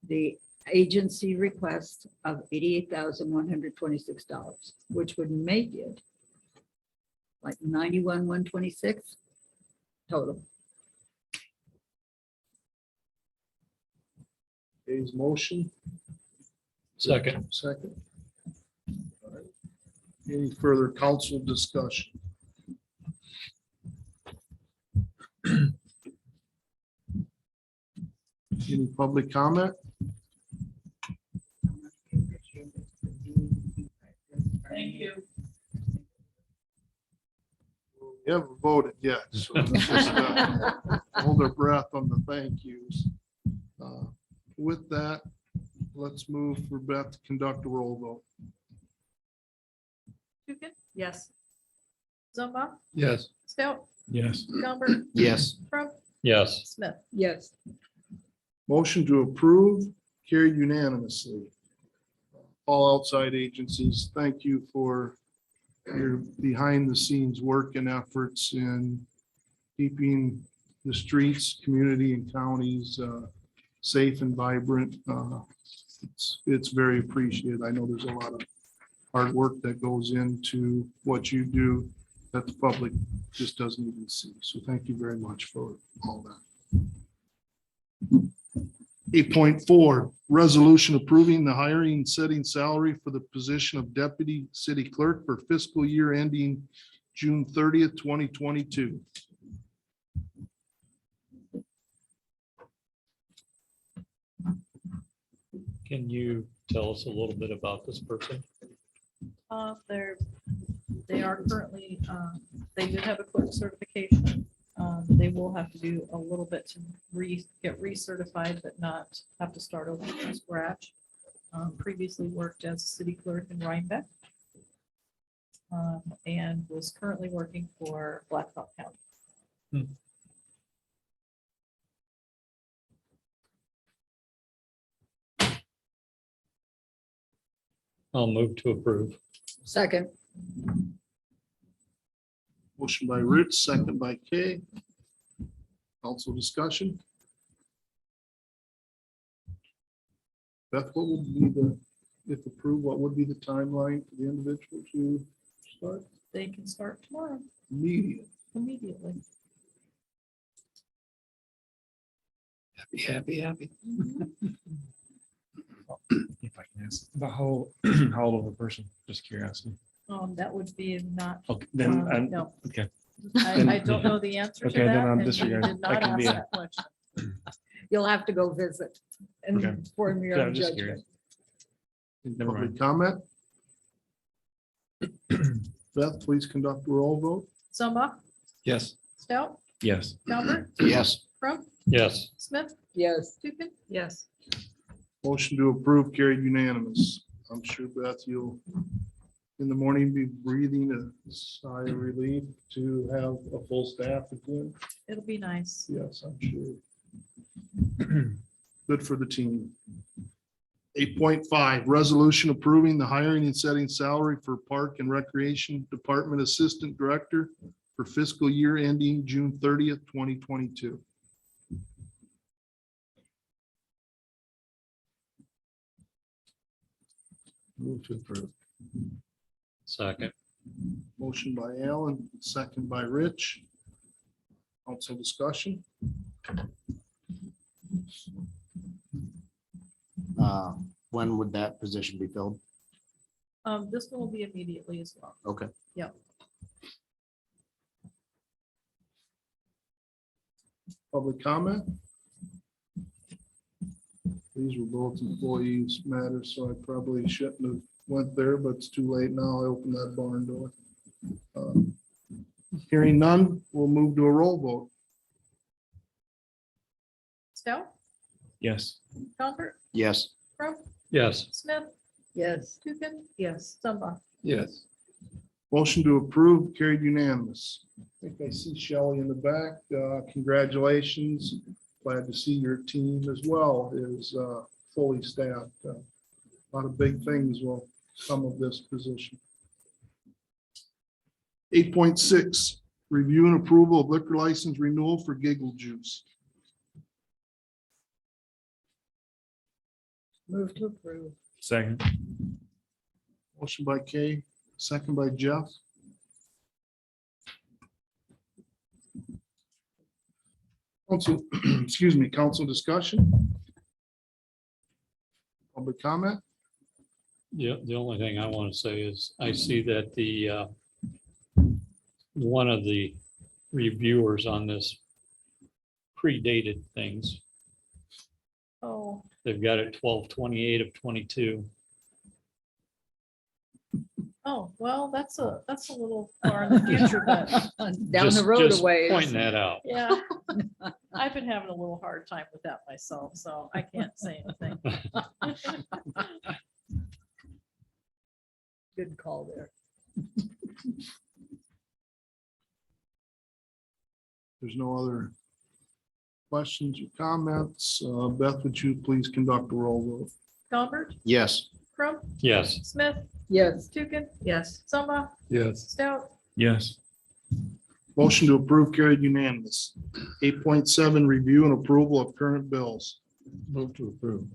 the agency request of $88,126, which would make it like 91,126 total. Kay's motion. Second. Second. All right. Any further council discussion? Any public comment? Thank you. We haven't voted yet, so let's just hold our breath on the thank yous. With that, let's move for Beth to conduct a roll vote. Tukin? Yes. Zumba? Yes. Stout? Yes. Calvert? Yes. Crump? Yes. Smith? Yes. Motion to approve, carried unanimously. All outside agencies, thank you for your behind the scenes work and efforts in keeping the streets, community and counties safe and vibrant. It's very appreciated. I know there's a lot of hard work that goes into what you do that the public just doesn't even see. So thank you very much for all that. 8.4, resolution approving the hiring and setting salary for the position of deputy city clerk for fiscal year ending June 30th, 2022. Can you tell us a little bit about this person? They are currently, they did have a clerk certification. They will have to do a little bit to get recertified, but not have to start over from scratch. Previously worked as a city clerk in Rhinebeck. And was currently working for Blackhawk County. I'll move to approve. Second. Motion by Rich, second by Kay. Council discussion. Beth, what would be the, if approved, what would be the timeline for the individual to start? They can start tomorrow Immediate. immediately. Happy. Mhm. If I can ask, about how old of a person, just curiosity. That would be not, Okay, then, I'm, no, okay, I don't know the answer to Okay, then that. I'll and you disregard. did That not can be ask a- that question. You'll have to go visit Okay. and form your Yeah, own I'm just judgment. curious. Never Public mind. comment? Beth, please conduct a roll vote. Zumba? Yes. Stout? Yes. Calvert? Yes. Crump? Yes. Smith? Yes. Tukin? Yes. Motion to approve carried unanimous. I'm sure Beth, you'll in the morning be breathing a sigh of relief to have a full staff again. It'll be nice. Yes, I'm sure. Good for the team. 8.5, resolution approving the hiring and setting salary for Park and Recreation Department Assistant Director for fiscal year ending June 30th, 2022. Move to approve. Second. Motion by Alan, second by Rich. Council discussion. When would that position be filled? This one will be immediately as well. Okay. Yep. Public comment? These were both employees matters, so I probably shouldn't have went there, but it's too late now. I opened that barn door. Hearing none, we'll move to a roll vote. Stout, Yes. Comfort, Yes. Crump, Yes. Smith, Yes. Tukin. Yes. Zumba. Yes. Motion to approve carried unanimous. I think I see Shelley in the back. Congratulations. Glad to see your team as well is fully staffed. A lot of big things will come of this position. 8.6, review and approval of liquor license renewal for Giggle Juice. Move to approve. Second. Motion by Kay, second by Jeff. Council, excuse me, council discussion. Public comment. Yeah, the only thing I want to say is I see that the one of the reviewers on this predated things. Oh, They've got it 12/28 of 22. oh, well, that's a little far in the future, but Down the Just- road just a ways. Pointing that out. yeah. I've been having a little hard time with that myself, so I can't say anything. Good call there. There's no other questions or comments. Beth, would you please conduct a roll vote? Comfort, Yes. Crump, Yes. Smith, Yes. Tukin, Yes. Zumba, Yes. Stout, Yes. Motion to approve carried unanimous. 8.7, review and approval of current bills. Move to approve.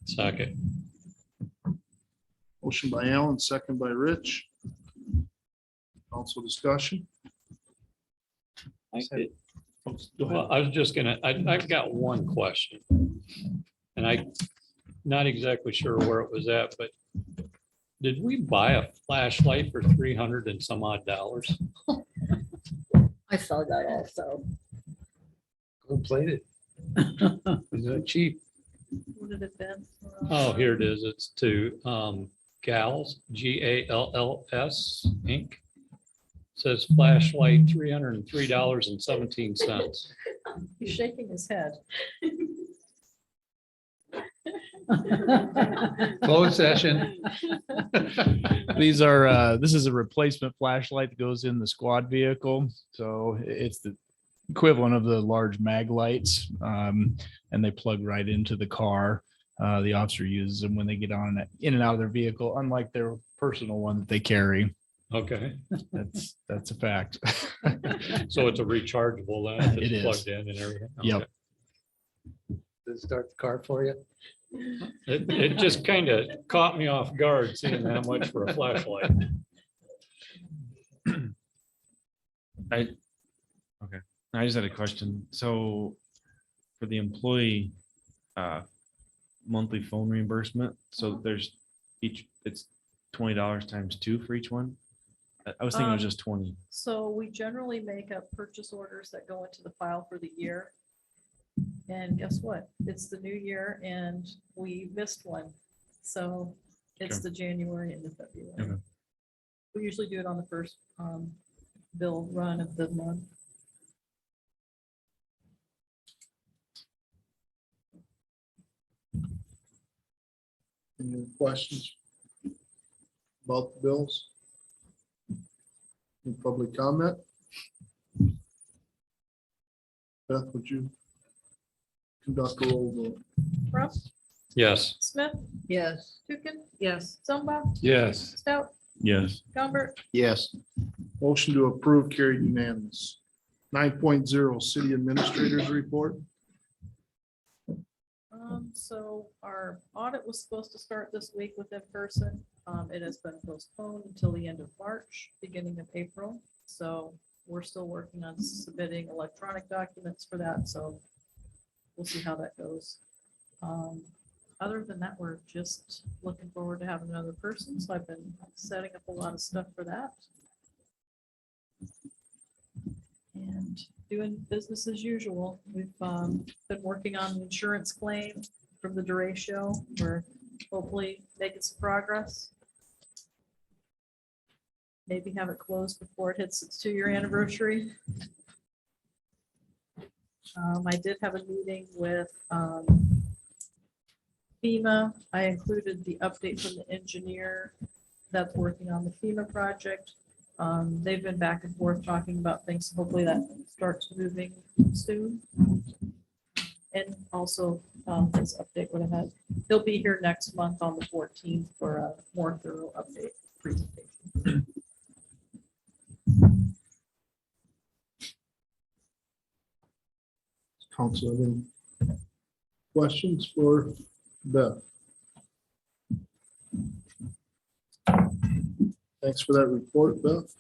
Second. Motion by Alan, second by Rich. Council discussion. Well, I was just gonna, I've got one question. And I'm not exactly sure where it was at, but did we buy a flashlight for 300 and some odd dollars? I saw that also. Who played it? Is that cheap? would it have been? Oh, here it is. It's to Gals, GALLS Inc. Says flashlight, $303.17. He's shaking his head. Closed session. These are, this is a replacement flashlight that goes in the squad vehicle. So it's the equivalent of the large mag lights. And they plug right into the car. The officer uses them when they get on in and out of their vehicle, unlike their personal one that they carry. Okay, That's a fact. so it's a rechargeable then, if It it's is. plugged in and everything. Yep. Okay. Did it start the car for you? It just kind of caught me off guard seeing that much for a flashlight. I just had a question. So for the employee monthly phone reimbursement, so there's it's $20 times 2 for each one. I was thinking it was just 20. So we generally make up purchase orders that go into the file for the year. And guess what? It's the new year and we missed one. So it's Okay. the January and the February. Okay. We usually do it on the first bill run of the month. Any questions about the bills? Any public comment? Beth, would you conduct a roll vote? Russ, Yes. Smith, Yes. Tukin? Yes. Zumba, Yes. Stout, Yes. Gumbert, Yes. Motion to approve carried unanimous. 9.0 city administrators report. So our audit was supposed to start this week with in person. It has been postponed until the end of March, beginning of April. So we're still working on submitting electronic documents for that, so we'll see how that goes. Other than that, we're just looking forward to having another person, so I've been setting up a lot of stuff for that. And doing business as usual. We've been working on an insurance claim from the derecho. We're hopefully making some progress. Maybe have it closed before it hits its 2-year anniversary. I did have a meeting with FEMA. I included the update from the engineer that's working on the FEMA project. They've been back and forth talking about things. Hopefully that starts moving soon. And also this update would have had, they'll be here next month on the 14th for a more thorough update presentation. Council, any questions for Beth? Thanks for that report, Beth.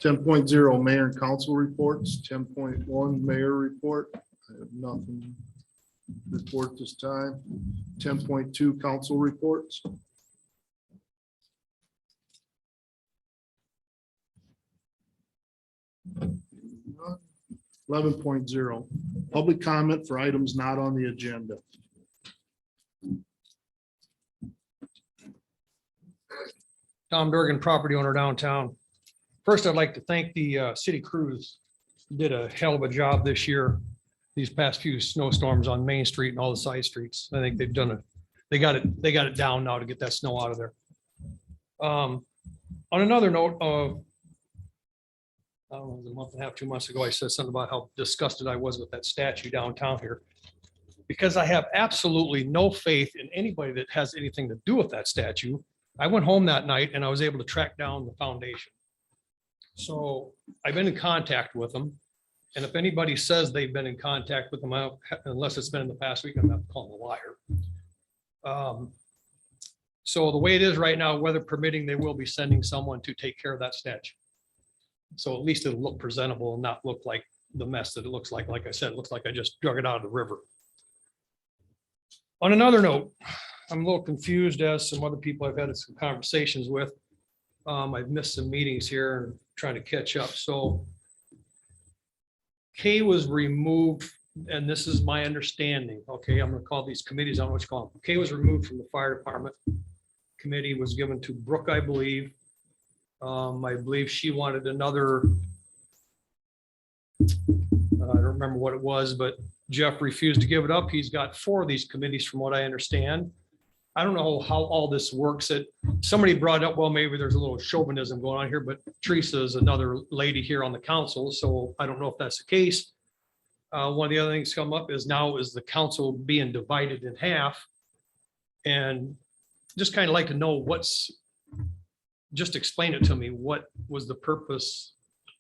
10.0 mayor and council reports, 10.1 mayor report. I have nothing to report this time. 10.2 council reports. 11.0 public comment for items not on the agenda. Tom Durgan, property owner downtown. First, I'd like to thank the city crews. Did a hell of a job this year. These past few snowstorms on Main Street and all the side streets. I think they've done it. They got it down now to get that snow out of there. On another note, I don't know, it was a month and a half, 2 months ago, I said something about how disgusted I was with that statue downtown here. Because I have absolutely no faith in anybody that has anything to do with that statue. I went home that night and I was able to track down the foundation. So I've been in contact with them. And if anybody says they've been in contact with them, unless it's been in the past week, I'm not calling them a liar. So the way it is right now, weather permitting, they will be sending someone to take care of that statue. So at least it'll look presentable and not look like the mess that it looks like. Like I said, it looks like I just drug it out of the river. On another note, I'm a little confused as some other people I've had some conversations with. I've missed some meetings here and trying to catch up. So K was removed, and this is my understanding. Okay, I'm gonna call these committees, I don't know what you call them. K was removed from the fire department. Committee was given to Brooke, I believe. I believe she wanted another. I don't remember what it was, but Jeff refused to give it up. He's got 4 of these committees from what I understand. I don't know how all this works. Somebody brought up, well, maybe there's a little chauvinism going on here, but Teresa is another lady here on the council, so I don't know if that's the case. One of the other things come up is now is the council being divided in half. And just kind of like to know just explain it to me. What was the purpose?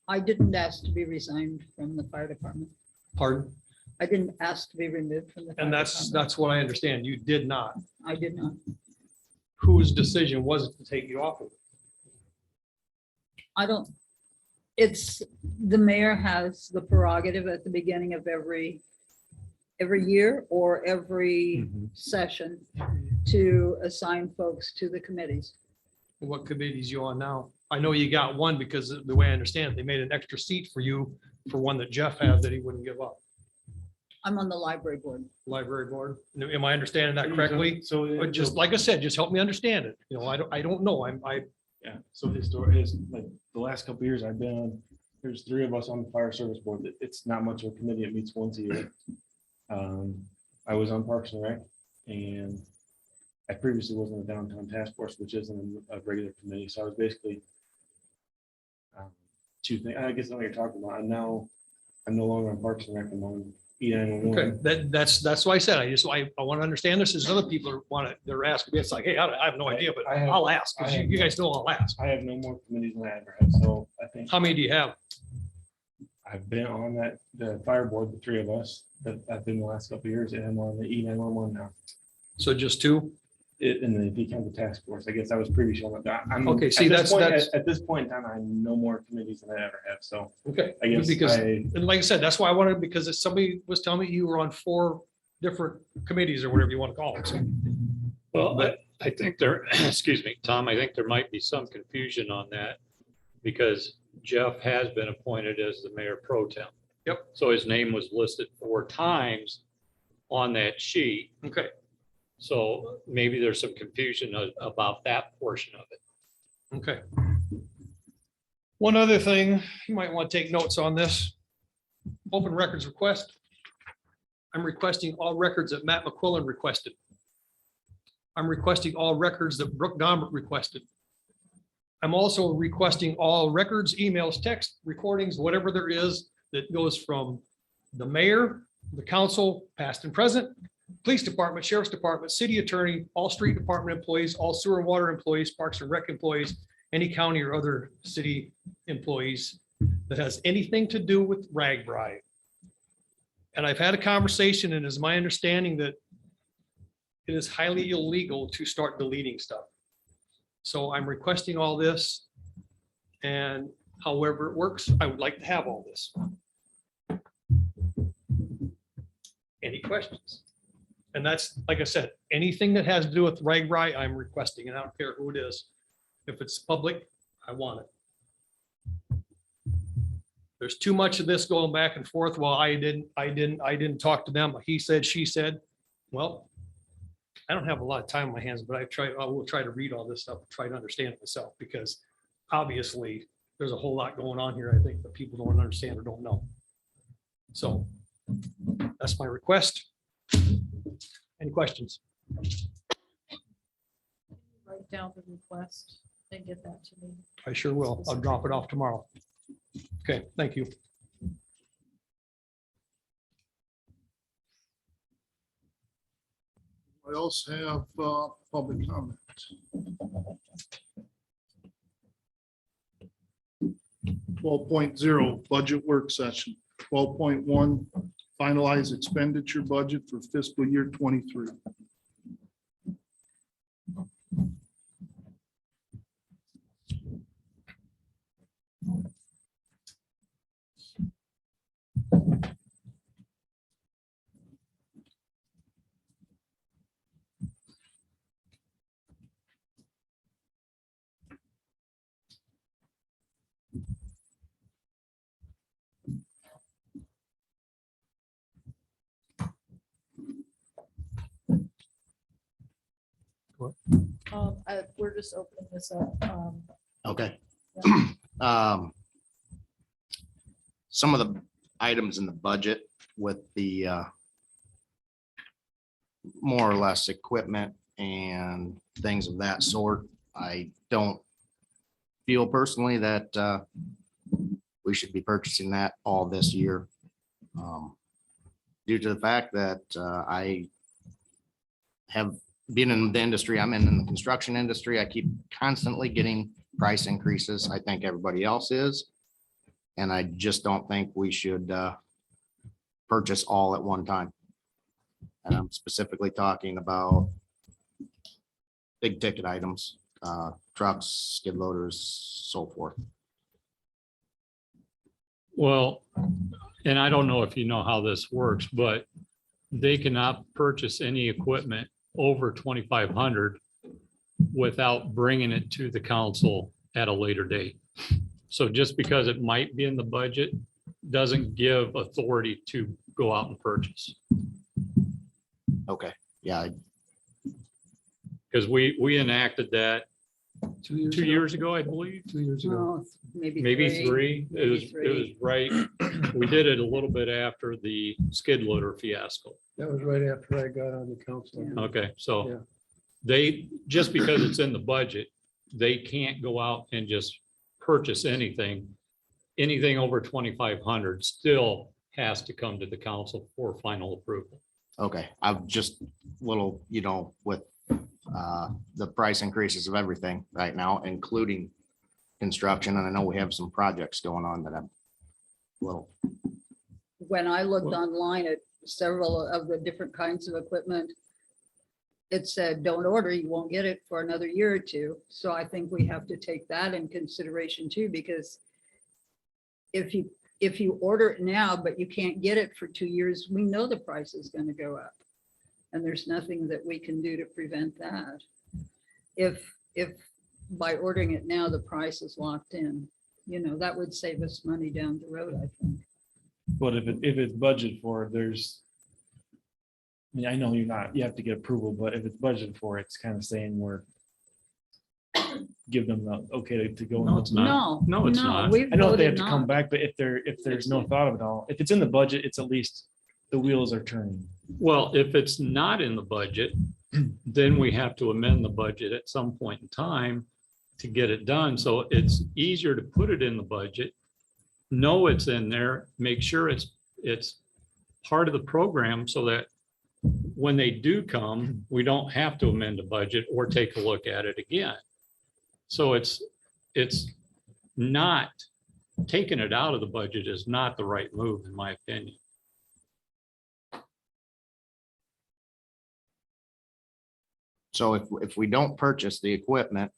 I didn't ask to be resigned from the fire department. Pardon? I didn't ask to be removed from the. And that's what I understand. You did not. I did not. Whose decision was it to take you off of it? I don't, it's, the mayor has the prerogative at the beginning of every year or every session to assign folks to the committees. What committees you on now? I know you got one because the way I understand it, they made an extra seat for you for one that Jeff has that he wouldn't give up. I'm on the library board. Library board. Am I understanding that correctly? So But just like I said, just help me understand it. You know, I don't know. yeah. So historic is like the last couple of years I've been on. There's 3 of us on the fire service board. It's not much of a committee. It meets once a year. I was on Parks and Rec, and I previously was on the downtown task force, which isn't a regular committee, so I was basically two things, I guess what you're talking about, I'm no longer on Parks and Rec, I'm on Okay, E911. that's why I said, I want to understand this. There's other people who want to, they're asking me, it's like, hey, I have no idea, but I have- I'll ask, I because have- you guys know I'll ask. I have no more committees than I ever have, so I think How many do you have? I've been on the fire board, the three of us, that I've been the last couple of years, and I'm on the E911 now. So just two? And then if you count the task force, I guess I was previously on that. I'm Okay, see, at this that's- point- At this point in time, I'm no more committees than I ever have, so Okay, I guess because, I- and like I said, that's why I wanted, because if somebody was telling me you were on 4 different committees or whatever you want to call it. So, Well, I think there, excuse me, Tom, I think there might be some confusion on that because Jeff has been appointed as the mayor pro tem. Yep. So his name was listed 4 times on that sheet. Okay, So maybe there's some confusion about that portion of it. okay. One other thing, you might want to take notes on this. Open records request. I'm requesting all records that Matt McQuillan requested. I'm requesting all records that Brooke Dombert requested. I'm also requesting all records, emails, text, recordings, whatever there is that goes from the mayor, the council, past and present, police department, sheriff's department, city attorney, all street department employees, all sewer and water employees, parks and rec employees, any county or other city employees that has anything to do with RAGBRAI. And I've had a conversation, and it's my understanding that it is highly illegal to start deleting stuff. So I'm requesting all this, and however it works, I would like to have all this. Any questions? And that's, like I said, anything that has to do with RAGBRAI, I'm requesting, and I don't care who it is. If it's public, I want it. There's too much of this going back and forth. Well, I didn't talk to them. He said, she said. Well, I don't have a lot of time on my hands, but I will try to read all this stuff, try to understand it myself, because obviously there's a whole lot going on here, I think, that people don't understand or don't know. So that's my request. Any questions? Write down the request and get that to me. I sure will. I'll drop it off tomorrow. Okay, thank you. I also have public comment. 12.0 budget work session. 12.1 finalize expenditure budget for fiscal year 23. We're just opening this up. Okay. Some of the items in the budget with the more or less equipment and things of that sort, I don't feel personally that we should be purchasing that all this year. Due to the fact that I have been in the industry, I'm in the construction industry, I keep constantly getting price increases. I think everybody else is. And I just don't think we should purchase all at one time. And I'm specifically talking about big ticket items, trucks, skid loaders, so forth. Well, and I don't know if you know how this works, but they cannot purchase any equipment over 2,500 without bringing it to the council at a later date. So just because it might be in the budget doesn't give authority to go out and purchase. Okay, yeah, Because we enacted that 2 years ago, I believe. 2 years ago. Oh, Maybe three. It was right. We did it a little bit after the skid loader fiasco. That was right after I got on the council. Okay, so Yeah. they, just because it's in the budget, they can't go out and just purchase anything. Anything over 2,500 still has to come to the council for final approval. Okay, I'm just little, with the price increases of everything right now, including construction, and I know we have some projects going on that I'm little. When I looked online at several of the different kinds of equipment, it said, don't order, you won't get it for another year or two. So I think we have to take that in consideration too, because if you order it now, but you can't get it for 2 years, we know the price is going to go up. And there's nothing that we can do to prevent that. If by ordering it now, the price is locked in, that would save us money down the road, I think. But if it's budgeted for, I know you have to get approval, but if it's budgeted for, it's kind of saying give them the okay to go. No, it's not. No, it's not. I know they have to come back, but if there's no thought of it all, if it's in the budget, it's at least the wheels are turning. Well, if it's not in the budget, then we have to amend the budget at some point in time to get it done. So it's easier to put it in the budget, know it's in there, make sure it's part of the program so that when they do come, we don't have to amend the budget or take a look at it again. So it's not, taking it out of the budget is not the right move, in my opinion. So if we don't purchase the equipment,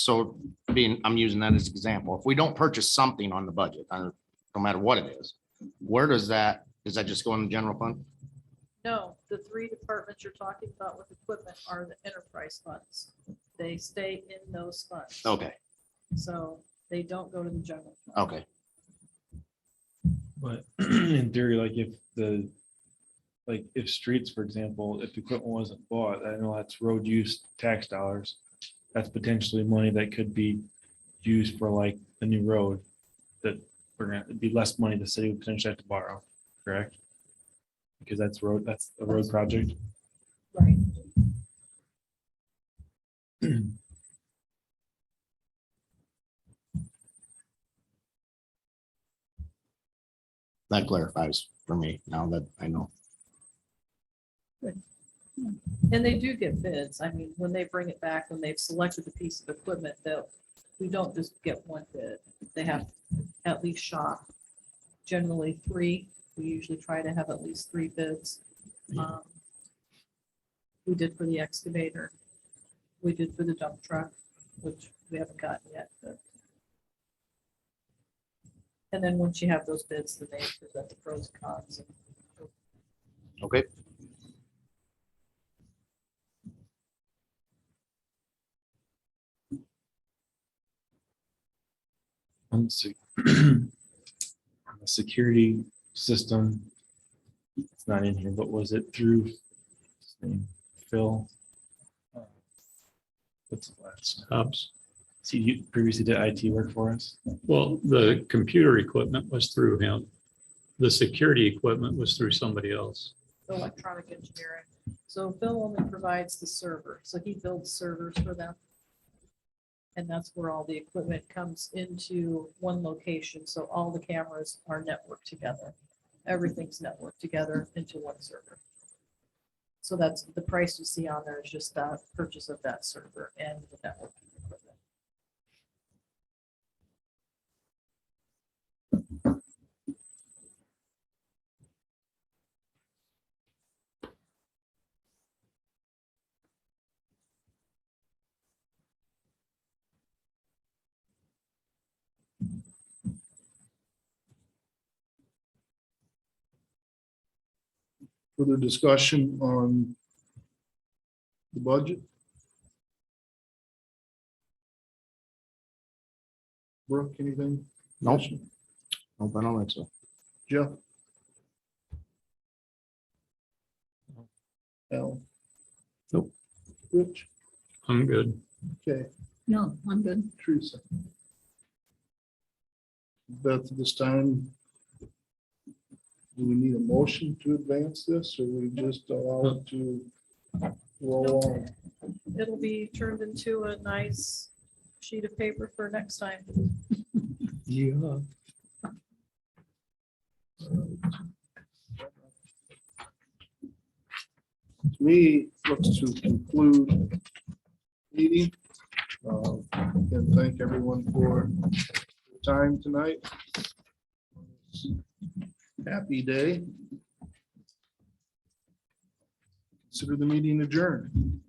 I'm using that as an example, if we don't purchase something on the budget, no matter what it is, where does that just go in the general fund? No, the 3 departments you're talking about with equipment are the enterprise funds. They stay in those funds. Okay, So they don't go to the general fund. okay. But in theory, if streets, for example, if the equipment wasn't bought, I know that's road use tax dollars. That's potentially money that could be used for like a new road that it'd be less money the city would potentially have to borrow, correct? Because that's a road project. Right. That clarifies for me now that I know. And they do get bids. I mean, when they bring it back, when they've selected the piece of equipment, we don't just get one bid. They have to at least shop. Generally 3. We usually try to have at least 3 bids. We did for the excavator. We did for the dump truck, which we haven't gotten yet. And then once you have those bids, then they present the pros and cons. Okay. The security system, it's not in here, but was it through his name, Phil? What's the last? Hubs. See, you previously did IT work for us. Well, the computer equipment was through him. The security equipment was through somebody else. Electronic engineering. So Bill only provides the server. So he builds servers for them. And that's where all the equipment comes into one location. So all the cameras are networked together. Everything's networked together into one server. So that's the price you see on there is just the purchase of that server and the networking equipment. Further discussion on the budget? Brooke, anything? Nope. Nope, I don't think so. Jeff? Al? Nope. Rich? I'm good. Okay, No, I'm good. Teresa? Beth, this time, do we need a motion to advance this, or we just allow it to roll on? it'll be turned into a nice sheet of paper for next time. Yeah. To me, looks to conclude meeting. And thank everyone for your time tonight. Happy day. Consider the meeting adjourned.